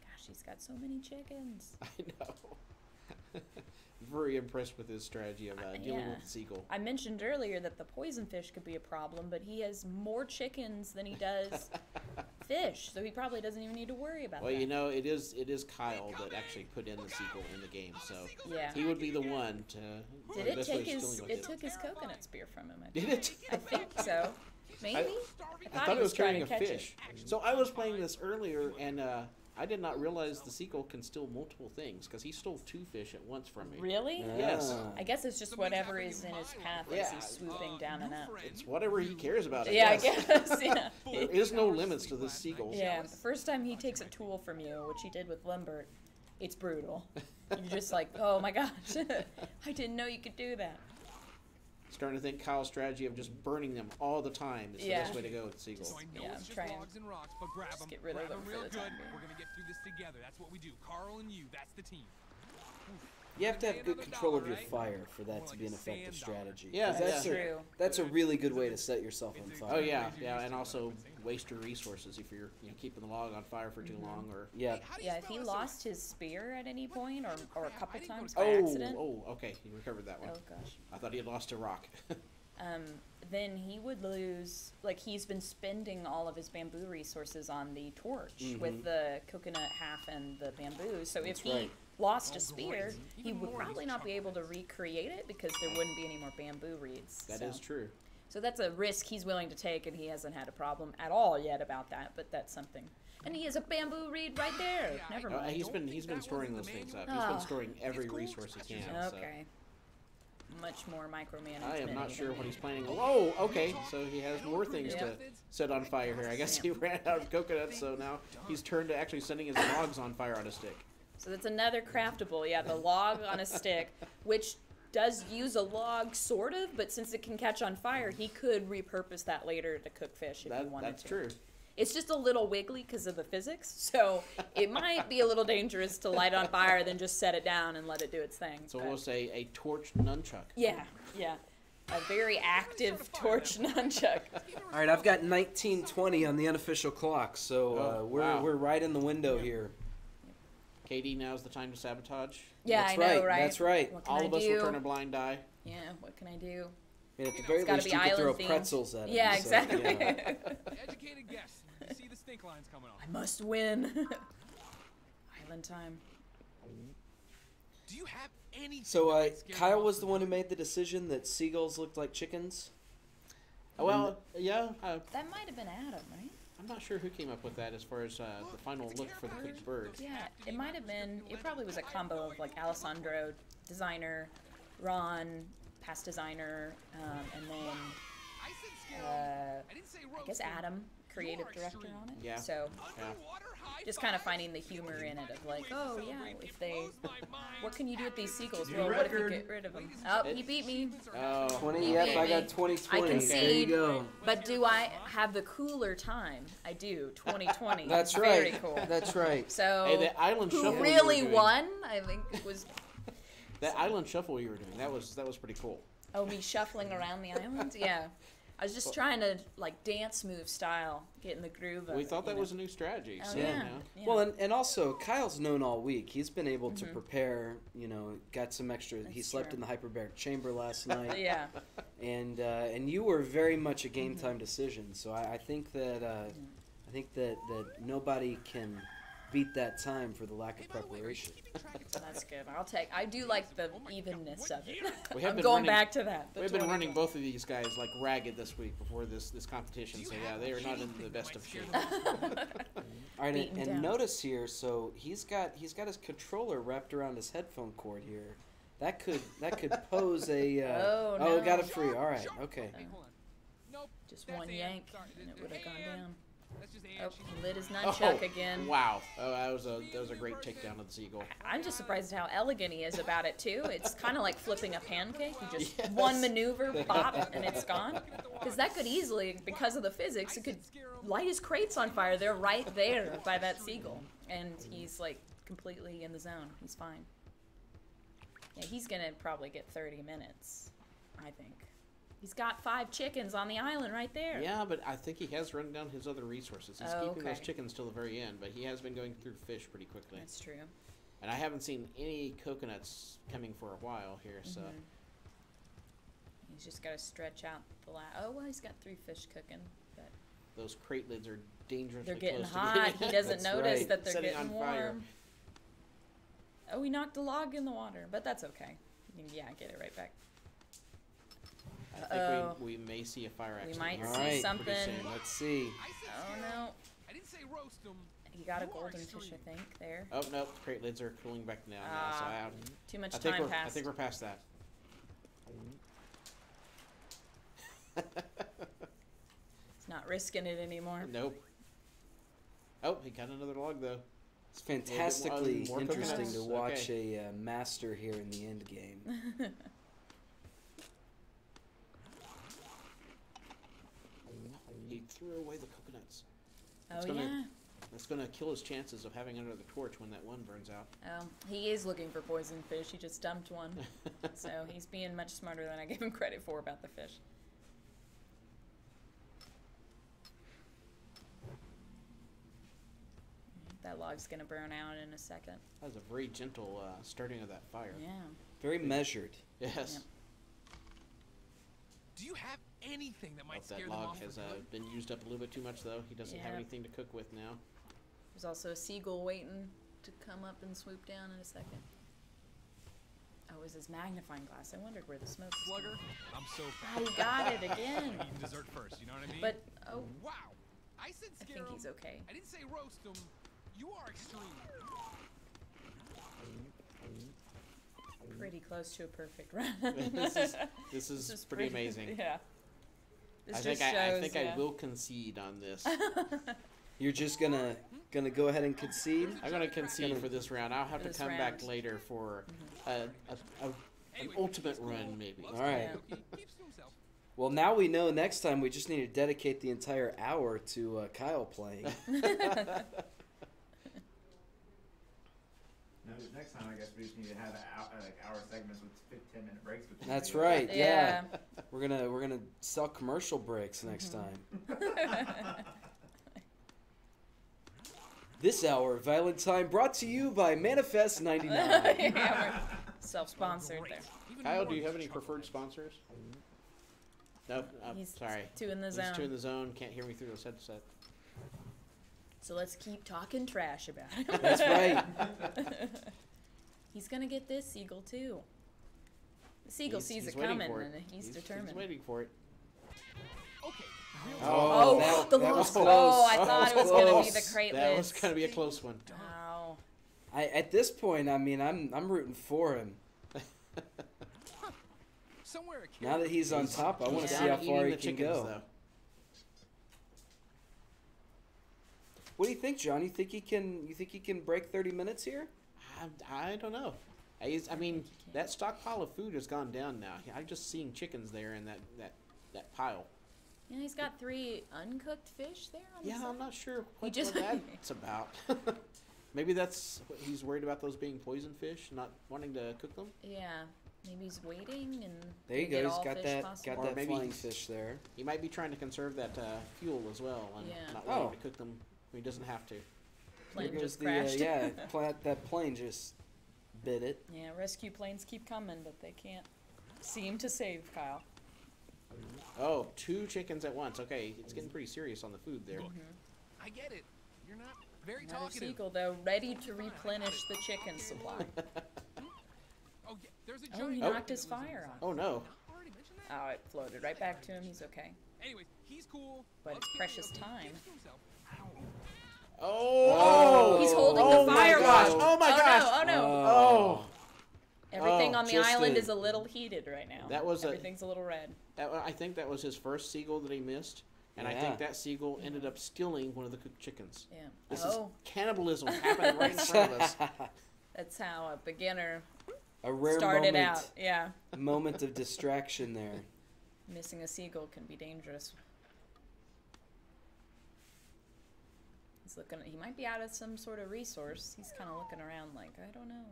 Gosh, he's got so many chickens. I know. Very impressed with his strategy of dealing Yeah. with the seagull. I mentioned earlier that the poison fish could be a problem, but he has more chickens than he does fish, so he probably doesn't even need to worry about Well, that. you know, it is Kyle that actually put in the seagull in the game, so Yeah. he would be the one to. Did the it best way take of his? dealing It with took his coconut spear from him. Did it? I think so. Maybe. I thought thought he it was trying carrying to a catch fish. it. So I was playing this earlier, and I did not realize the seagull can steal multiple things because he stole 2 fish at once from me. Really? Yes. Ah. I guess it's just whatever is in his path as Yeah. he's swooping down and up. It's whatever he cares about. I Yeah, guess. I guess. Yeah. There is no limits to this seagull. Yeah. The first time he takes a tool from you, which he did with Limbert, it's brutal. You're just like, oh my gosh, I didn't know you could do that. Starting to think Kyle's strategy of just burning them all the time is the Yeah. best way to go with seagulls. So I know Yeah, it's just trying logs and rocks, but grab them. get rid of grab them for real the good. time being. We're gonna get through this together. That's what we do. Carl and you. That's the team. You have to have good Another control of dollar, your right? fire for that More to like be an a effective sand dollar. strategy. Yeah, that's yeah. True. that's a really good way to set yourself on fire. Oh yeah, yeah, and also waste your resources if you're keeping the log on fire for too long or. Yeah. How do you Yeah, if spell he SOS? lost his spear at any point or a couple I didn't go times to by Oh, accident. okay, he recovered that one. Oh gosh. I thought he had lost a rock. Then he would lose, like he's been spending all of his bamboo resources on the torch with the coconut half and the bamboo. So if he right. lost a spear, he would probably not be able to recreate it because there wouldn't be any more bamboo reeds. That so. is true. So that's a risk he's willing to take, and he hasn't had a problem at all yet about that, but that's something. And he has a bamboo reed right there. Never mind. He's been storing those things up. He's Oh. been storing every resource he can. Okay. Much more micromanagement. So I am not sure even. what he's planning. Oh, okay. So he has more things to set on fire here. I guess he ran out of coconuts, so now he's turned to actually setting his logs on fire on a stick. So that's another craftable. Yeah, the log on a stick, which does use a log, sort of, but since it can catch on fire, he could repurpose that later to cook fish if he wanted That's to. true. It's just a little wiggly because of the physics, so it might be a little dangerous to light it on fire, then just set it down and let it do its thing. So we'll say a torch nunchuck. Yeah, yeah. A very active torch nunchuck. All right, I've got 19:20 on the unofficial clock, so we're right in the window here. Katie, now's the time to sabotage. Yeah, That's I know, right. right? That's right. What can All I of us do? will turn a blind eye. Yeah, what can I do? And at the very gotta least, be you could throw island themed. pretzels at him. Yeah, so, exactly. yeah. Educated guess. You see the stink lines coming on. I must win. Island time. Do you have any? So Kyle was the one who made the decision that seagulls looked like chickens. Well, yeah. That might have been Adam, right? I'm not sure who came up with that as far as the final look for the cooked bird. Yeah, it might have been. It probably was a combo of like Alessandro, designer, Ron, past designer, and then I guess Adam, creative director on it. Yeah. So just kind of finding the humor in it of like, oh yeah, if they, what can you do with these seagulls? Well, what if you get rid of them? Oh, he beat me. Oh, 20. Yep, I got 2020. I concede. There you go. But do I have the cooler time? I do. 2020. That's Very right. cool. That's right. So hey, the island who shuffle really you were doing, won? I think it was. That island shuffle you were doing, that was pretty cool. Oh, me shuffling around the island? Yeah. I was just trying to, like, dance move style, get in the groove of We it, thought that you know? was a new strategy. Oh, So, yeah. you know. Yeah. Well, and also Kyle's known all week. He's been able to prepare. You know, got some extra. He That's slept true. in the hyperbaric chamber last night. Yeah. And you were very much a game time decision. So I think that that nobody can beat that time for the lack of preparation. That's good. I do like the evenness of it. We have I'm been going running- back to that. We've been running both of these guys like ragged this week before this competition, so yeah, they are not in the best of shape. All right, Beaten and down. notice here. So he's got his controller wrapped around his headphone cord here. That could pose a. Oh, Oh, no. got it free. All right. Okay. Hey, hold on. Nope. Just that's one Ann. yank, Sorry, and it would have gone Ann. down. That's just Ann. Oh, She's he lit his nunchuck again. Wow. Oh, that was a great takedown of the seagull. I'm just surprised how elegant he is about it too. It's kind of like flipping a pancake. You just one maneuver, bop, and it's gone. Because that could easily, because of the physics, it could light his crates on fire. They're right there by that seagull, and he's like completely in the zone. He's fine. Yeah, he's gonna probably get 30 minutes, I think. He's got 5 chickens on the island right there. Yeah, but I think he has run down his other resources. He's Oh, keeping those okay. chickens till the very end, but he has been going through fish pretty quickly. That's true. And I haven't seen any coconuts coming for a while here, so. He's just got to stretch out the last. Oh, well, he's got 3 fish cooking. But Those crate lids are dangerously they're getting close hot. to getting He doesn't That's notice right. that they're Setting getting on warm. fire. Oh, he knocked a log in the water, but that's okay. Yeah, get it right back. I Uh-oh. think we may see a fire accident. might here All see right. pretty something. soon. Let's see. Oh, no. I didn't say roast them. He got a You are golden fish, extreme. I think, there. Oh no, crate lids are cooling back down now, so Too much I think time we're passed. I think we're past that. He's not risking it anymore. Nope. Oh, he got another log though. It's fantastically more interesting coconuts? to watch Okay. a master here in the end game. He threw away the coconuts. Oh, It's gonna- yeah. That's going to kill his chances of having another torch when that one burns out. He is looking for poison fish. He just dumped one. So he's being much smarter than I gave him credit for about the fish. That log's going to burn out in a second. That was a very gentle starting of that fire. Yeah. Very measured. Yes. Yep. Do you have anything that might Hope scare that them log off for has good? been used up a little bit too much though. He doesn't have Yeah. anything to cook with now. There's also a seagull waiting to come up and swoop down in a second. Oh, it was his magnifying glass. I wondered where the smoke was. Slugger, I'm so Ah, he got it again. eating dessert first, you know what I mean? But, oh, wow, I said I scare think he's 'em. okay. I didn't say roast them. You are extreme. Pretty close to a perfect run. This is pretty amazing. Yeah. This I think just I shows, think yeah. I will concede on this. You're just gonna go ahead and concede? I'm going to concede for this round. I'll have For to this come back round. later for an ultimate run maybe. All right. He keeps to himself. Well, now we know next time we just need to dedicate the entire hour to Kyle playing. Next time, I guess we just need to have hour segments with 10-minute breaks between. That's right. Yeah. We're gonna sell commercial breaks next time. This hour of Valentine brought to you by Manifest 99. Yeah, we're self-sponsored there. Kyle, do you have any preferred sponsors? No, He's sorry. too in the zone. He's too in the zone. Can't hear me through this headset. So let's keep talking trash about him. That's right. He's gonna get this seagull too. The seagull sees it waiting coming, for it. and he's determined. He's waiting for it. Okay. Oh, that the was lost. close. Oh, I thought it was gonna be Close. the crate That lids. was gonna be a close one. Wow. At this point, I mean, I'm rooting for him. Somewhere a Now that he's on top, I want to see how far he can go. Though. What do you think, John? You think he can break 30 minutes here? I don't know. I mean, that stockpile of food has gone down now. I'm just seeing chickens there in that pile. Yeah, he's got 3 uncooked fish there on the side. I'm not sure what just- that's about. Maybe that's what he's worried about, those being poison fish, not wanting to cook them. Yeah, maybe he's waiting and There you get go. all He's got fish that possible. got Or that maybe flying he's- fish there. He might be trying to conserve that fuel as well, and Yeah. not wanting Oh. to cook them when he doesn't have to. Plane There goes just the crashed. that plane just bit it. Yeah, rescue planes keep coming, but they can't seem to save Kyle. Oh, 2 chickens at once. Okay, it's getting pretty serious on the food there. I get it. You're not very Another talkative. seagull, though, ready to replenish the chicken supply. Oh, yeah. There's a Oh, giant. he knocked his fire off. Oh no. Already mentioned that? Oh, it floated right back to him. He's okay. Anyways, he's cool. But loves it's precious karaoke, time. keeps to himself. Oh! He's holding Oh the my fire gosh. watch. Oh my gosh. No, oh no. Oh. Everything Oh, on the just island a- is a little heated right now. That was Everything's a little red. I think that was his first seagull that he missed, and I Yeah. think that seagull ended up stealing one of the cooked chickens. Yeah. This Oh, is cannibalism happening right in front of us. that's how a beginner A rare started moment, out. Yeah. moment of distraction there. Missing a seagull can be dangerous. He's looking. He might be out of some sort of resource. He's kind of looking around like, I don't know.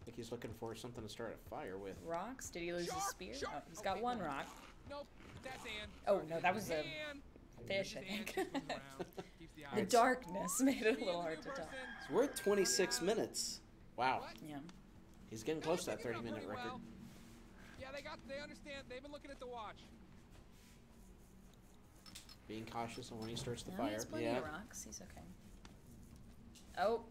I think he's looking for something to start a fire with. Rocks? Did he lose his spear? Oh, he's got Okay, one wait. rock. Nope, that's Ann. Oh, no, that was a Ann. fish, I This is Ann. think. She's moving around. Keeps the The eyes. darkness made it a Be little new hard to tell. person. So we're at 26 minutes. Wow, Yeah. he's getting close to that They're doing 30-minute pretty record. well. Yeah, they understand. They've been looking at the watch. Being cautious on when he starts the No, he fire. has plenty Yeah. of rocks. He's okay. Oh.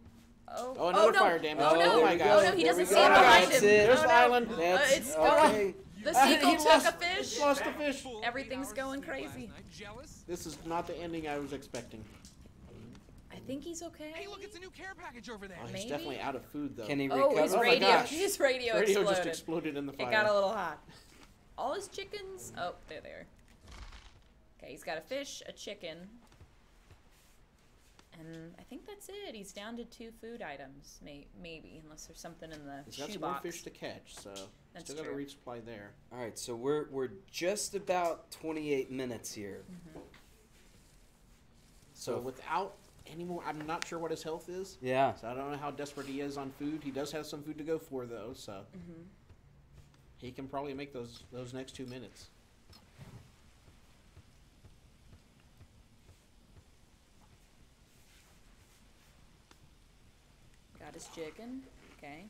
Oh. Oh, another no. fire damage. Oh, no. Oh, my Oh, gosh. no, he There doesn't we see go. it behind That's him. it. There's Oh, the no. island. That's it's okay. The seagull He took lost- a fish. Lost the fish. Full 8 Everything's hours going of sleep last crazy. night. Jealous? This is not the ending I was expecting. I think he's okay. Hey, look, it's a new care package over there. Oh, he's Maybe. definitely out of food though. Can he Oh, recover? his Oh my radio. gosh. His radio Radio exploded. just exploded in the fire. It got a little hot. All his chickens. Oh, they're there. Okay, he's got a fish, a chicken, and I think that's it. He's down to 2 food items, maybe, unless there's something in the He's got some more shoebox. fish to catch, so That's still got a true. resupply there. All right, so we're just about 28 minutes here. So without any more, I'm not sure what his health is. Yeah. So I don't know how desperate he is on food. He does have some food to go for though, so he can probably make those next 2 minutes. Got his chicken. Okay.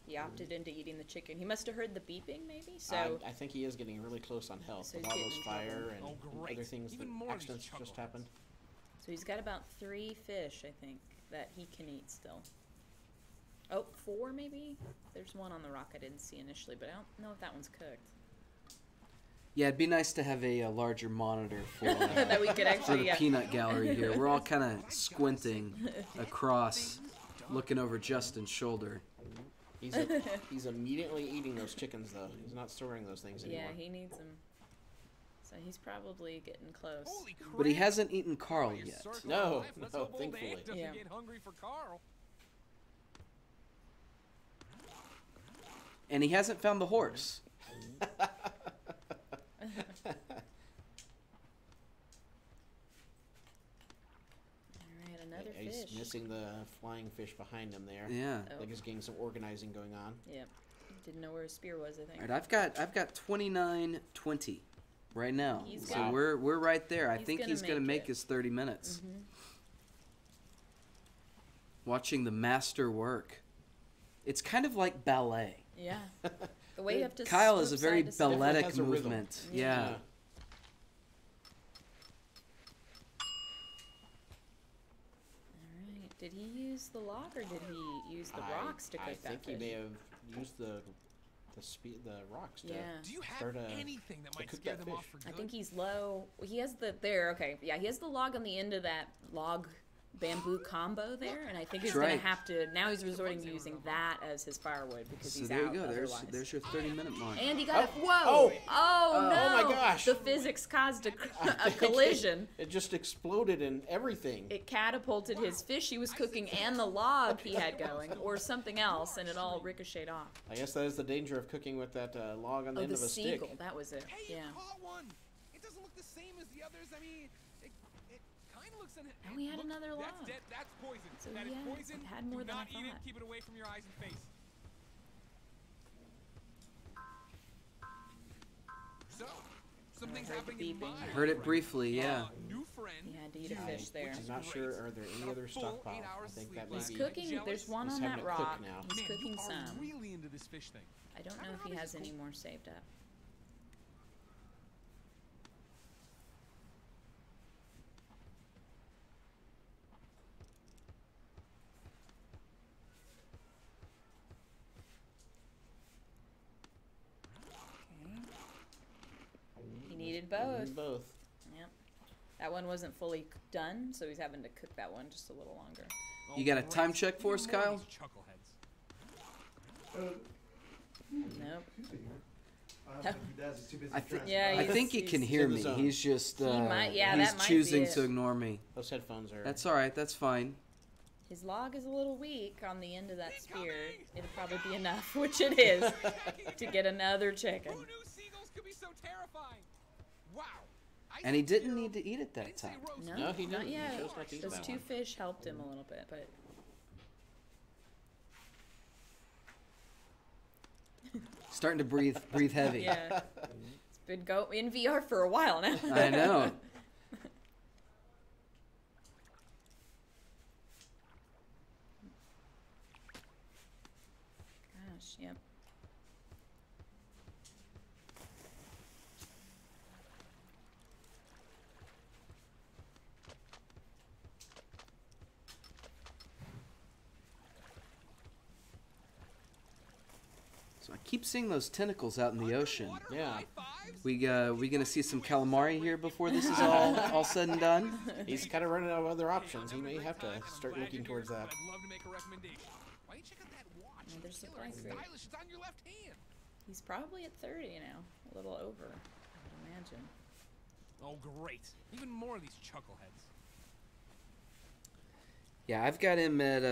He opted into eating the chicken. He must have heard the beeping, maybe. So I think he is getting really close on health So with he's all getting those in trouble. fire and, Oh, and great. other things Even that more of these accidents just chuckles. happened. So he's got about 3 fish, I think, that he can eat still. Oh, 4 maybe? There's one on the rock I didn't see initially, but I don't know if that one's cooked. Yeah, it'd be nice to have a larger monitor for, That we could for actually, the yeah. peanut gallery here. We're all kind of squinting across, looking over Justin's shoulder. He's immediately eating those chickens though. He's not storing those things anymore. Yeah, he needs them. So he's probably getting close. Holy crap. But he hasn't eaten Carl Well, your yet. circle of No, life, let's no, hope old thankfully. Ann doesn't Yeah. get hungry for Carl. And he hasn't found the horse. releasing the flying fish behind him there. Yeah. Like he's getting some organizing going on. Yep. Didn't know where his spear was, I think. All right, I've got 29:20 right now. He's So gonna- we're right there. I think gonna he's going to make make it. his 30 minutes. Watching the master work. It's kind of like ballet. Yeah. The way you have to Kyle is a swoop very side to side. balletic has a rhythm. movement. Yeah. Yeah. Alright. Did he use the log or did he use the rocks to cook I that think fish? he may have used the rocks to Yeah. Do you have start anything that might cook scare that them off fish. for good? I think he's low. He has the okay. Yeah, he has the log on the end of that log bamboo combo there, and I think he's That's gonna right. have to. Now he's resorting to using that as his firewood because So he's there out you go. otherwise. There's your 30-minute mark. And he got whoa! Oh! Oh no! Oh my gosh! The physics caused a collision. It just exploded and everything. It catapulted his fish he was cooking and the log he had going, or something else, and it all ricocheted off. I guess that is the danger of cooking with that log on the Oh, end the of a seagull. stick. That was it. Hey, Yeah. you caught one. It doesn't look the same as the others. I mean, it kind of looks. Oh, he had another That's log. dead. That's poison. So That is yeah, poison. it had more Do than I not eat it. thought. Keep it away from your eyes and face. So, something's heard the happening in beeping. my I heard it briefly, yeah. new friend. He had to eat a fish there. I'm not sure. Are there any other stockpile? I think that may He's be. cooking. There's one He's on having that it cook rock. now. He's Man, cooking you are some. really into this fish thing. I don't know if he has any more saved up. Okay. He needed both. Both. Yep. That one wasn't fully done, so he's having to cook that one just a little longer. You got a time check for us, Even more of Kyle? these chuckleheads. Nope. I Yeah, think he can he's hear in the me. zone. He's just might- yeah, he's that might be choosing it. to ignore me. Those headphones are. That's all right. That's fine. His log is a little weak on the end of that spear. It'll probably be enough, which it is, to get another chicken. Who knew seagulls could be so terrifying? Wow. And he didn't need to eat it that time. No, No, he not didn't. He yet. chose not to eat Those that two one. fish helped him a little bit, but Starting to breathe heavy. yeah, it's been in VR for a while now. I know. Gosh, yep. So I keep seeing those tentacles out in the ocean. Yeah. We gonna see some calamari here before this is all said and done. He's kind of running out of other options. He may have to start looking towards that. I'd love to make a recommendation. Why don't you check out that watch? Yeah, there's the Killer and price rate. stylish. It's on your left hand. He's probably at 30 now, a little over, I would imagine. Oh, great. Even more of these chuckleheads. Yeah, I've got him at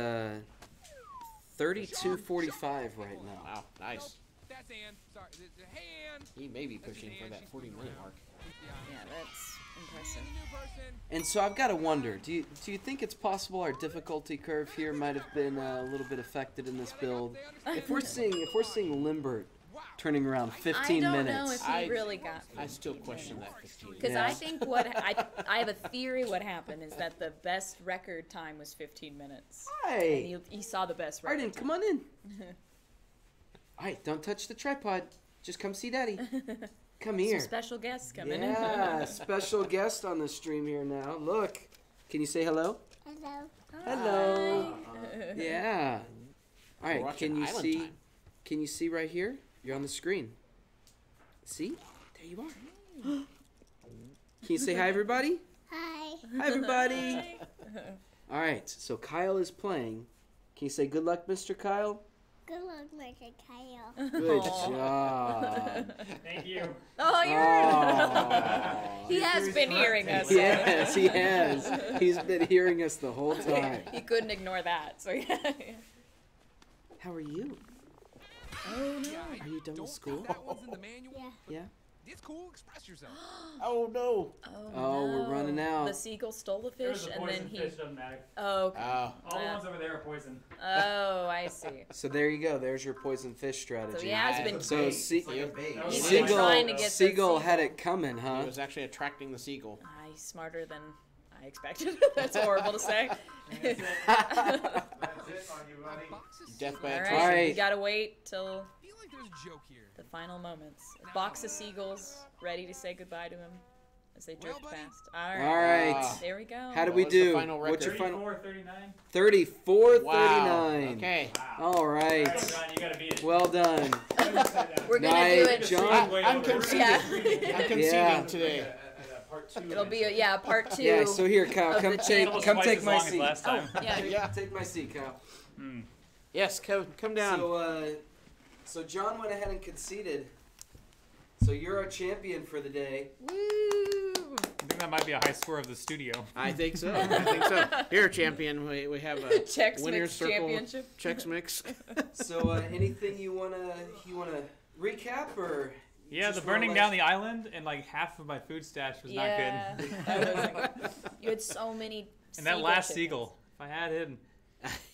32:45 right now. Wow, nice. That's Ann. Sorry. Hey, Ann. He may be pushing for that 40-minute mark. Yeah, that's impressive. New person. And so I've got to wonder, do you think it's possible our difficulty curve here might have been a little bit affected in this build? If we're seeing Limbert turning around 15 I don't minutes. know if he really got 15 I still question that 15. Because Yeah. I think I have a theory what happened is that the best record time was 15 minutes. Hey, And he saw the best record Arden, come on in. All right, don't touch the tripod. Just come see Daddy. Come here. Some special guests coming Yeah, special guest on the stream here now. Look, can you say hello? Hello. Hello. Yeah. All We're right, watching can you Island see? Time. Can you see right here? You're on the screen. See? There you are. Can you say hi, everybody? Hi. Hi, everybody. All right, so Kyle is playing. Can you say good luck, Mr. Kyle? Good luck, Mr. Kyle. Good Aw. job. Thank you. Oh, you're. Aw. He has been hearing us. Yes, he has. He's been hearing us the whole time. He couldn't ignore that. So yeah. How are you? Oh no. Yeah, I Are you done don't with school? think that one's in the manual. Yeah. Yeah. It's cool. Express yourself. Oh no! Oh, no. we're running out. The seagull stole the There's fish, a and poison then he. fish, doesn't matter. Oh, okay. All the ones over there are poison. Oh, I see. So there you go. There's your poison fish strategy. So he has been. So He's Seagull, trying to get Seagull the had it coming, He huh? was actually attracting the seagull. He's smarter than I expected. That's horrible to say. That's it on you, buddy. Death by All attrition. right, Right. we gotta wait till I feel like there's a joke here. the final moments. A box of seagulls ready to say goodbye to him as they drift buddy. past. All All right, right. there we go. How did we What's the do? final What's your record? final? 34-39. 34-39. Wow. Okay. All right. John, you gotta beat it. Well done. We're gonna Nice, do it. John. I'm conceding. Yeah. I'm conceding Yeah. today. Part 2. It'll be part 2. Yeah. So here, Kyle, of come the take channel. come Twice take as my long as seat. last time. Yeah. Take my seat, Kyle. Yes, come down. So John went ahead and conceded. So you're our champion for the day. Woo! I think that might be a high score of the studio. I think so. Here, champion, we have a Chex winner's Mix circle. Championship. Chex Mix. So anything you wanna recap or? Yeah, just the wanna burning let- down the island and like half of my food stash was not good. That wasn't good. You had so many. And that last seagull, if I had him,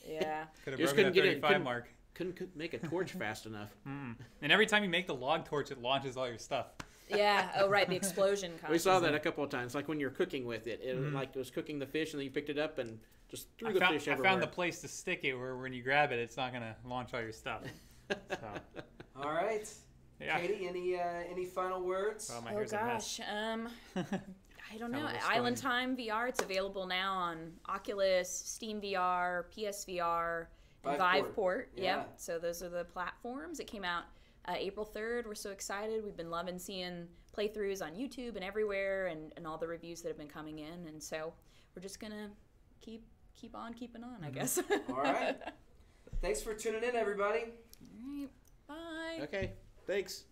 Yeah. could have Just broken the couldn't get it, 35 mark. Couldn't make a torch fast enough. And every time you make the log torch, it launches all your stuff. Yeah. Oh, right. The explosion. We saw that a couple of times, like when you're cooking with it. It was cooking the fish, and then you picked it up and just threw the fish I everywhere. found the place to stick it where when you grab it, it's not gonna launch all your stuff. So, All right. yeah. Katie, any final words? Well, my Oh hair's a mess. gosh. I don't know. Kind of Island Time VR. It's available now on Oculus, Steam VR, PSVR, and Viveport. Yeah. Yep. So those are the platforms. It came out April 3rd. We're so excited. We've been loving seeing playthroughs on YouTube and everywhere, and all the reviews that have been coming in. And so we're just gonna keep on keeping on, I guess. All right. Thanks for tuning in, everybody. All right. Bye. Okay, thanks.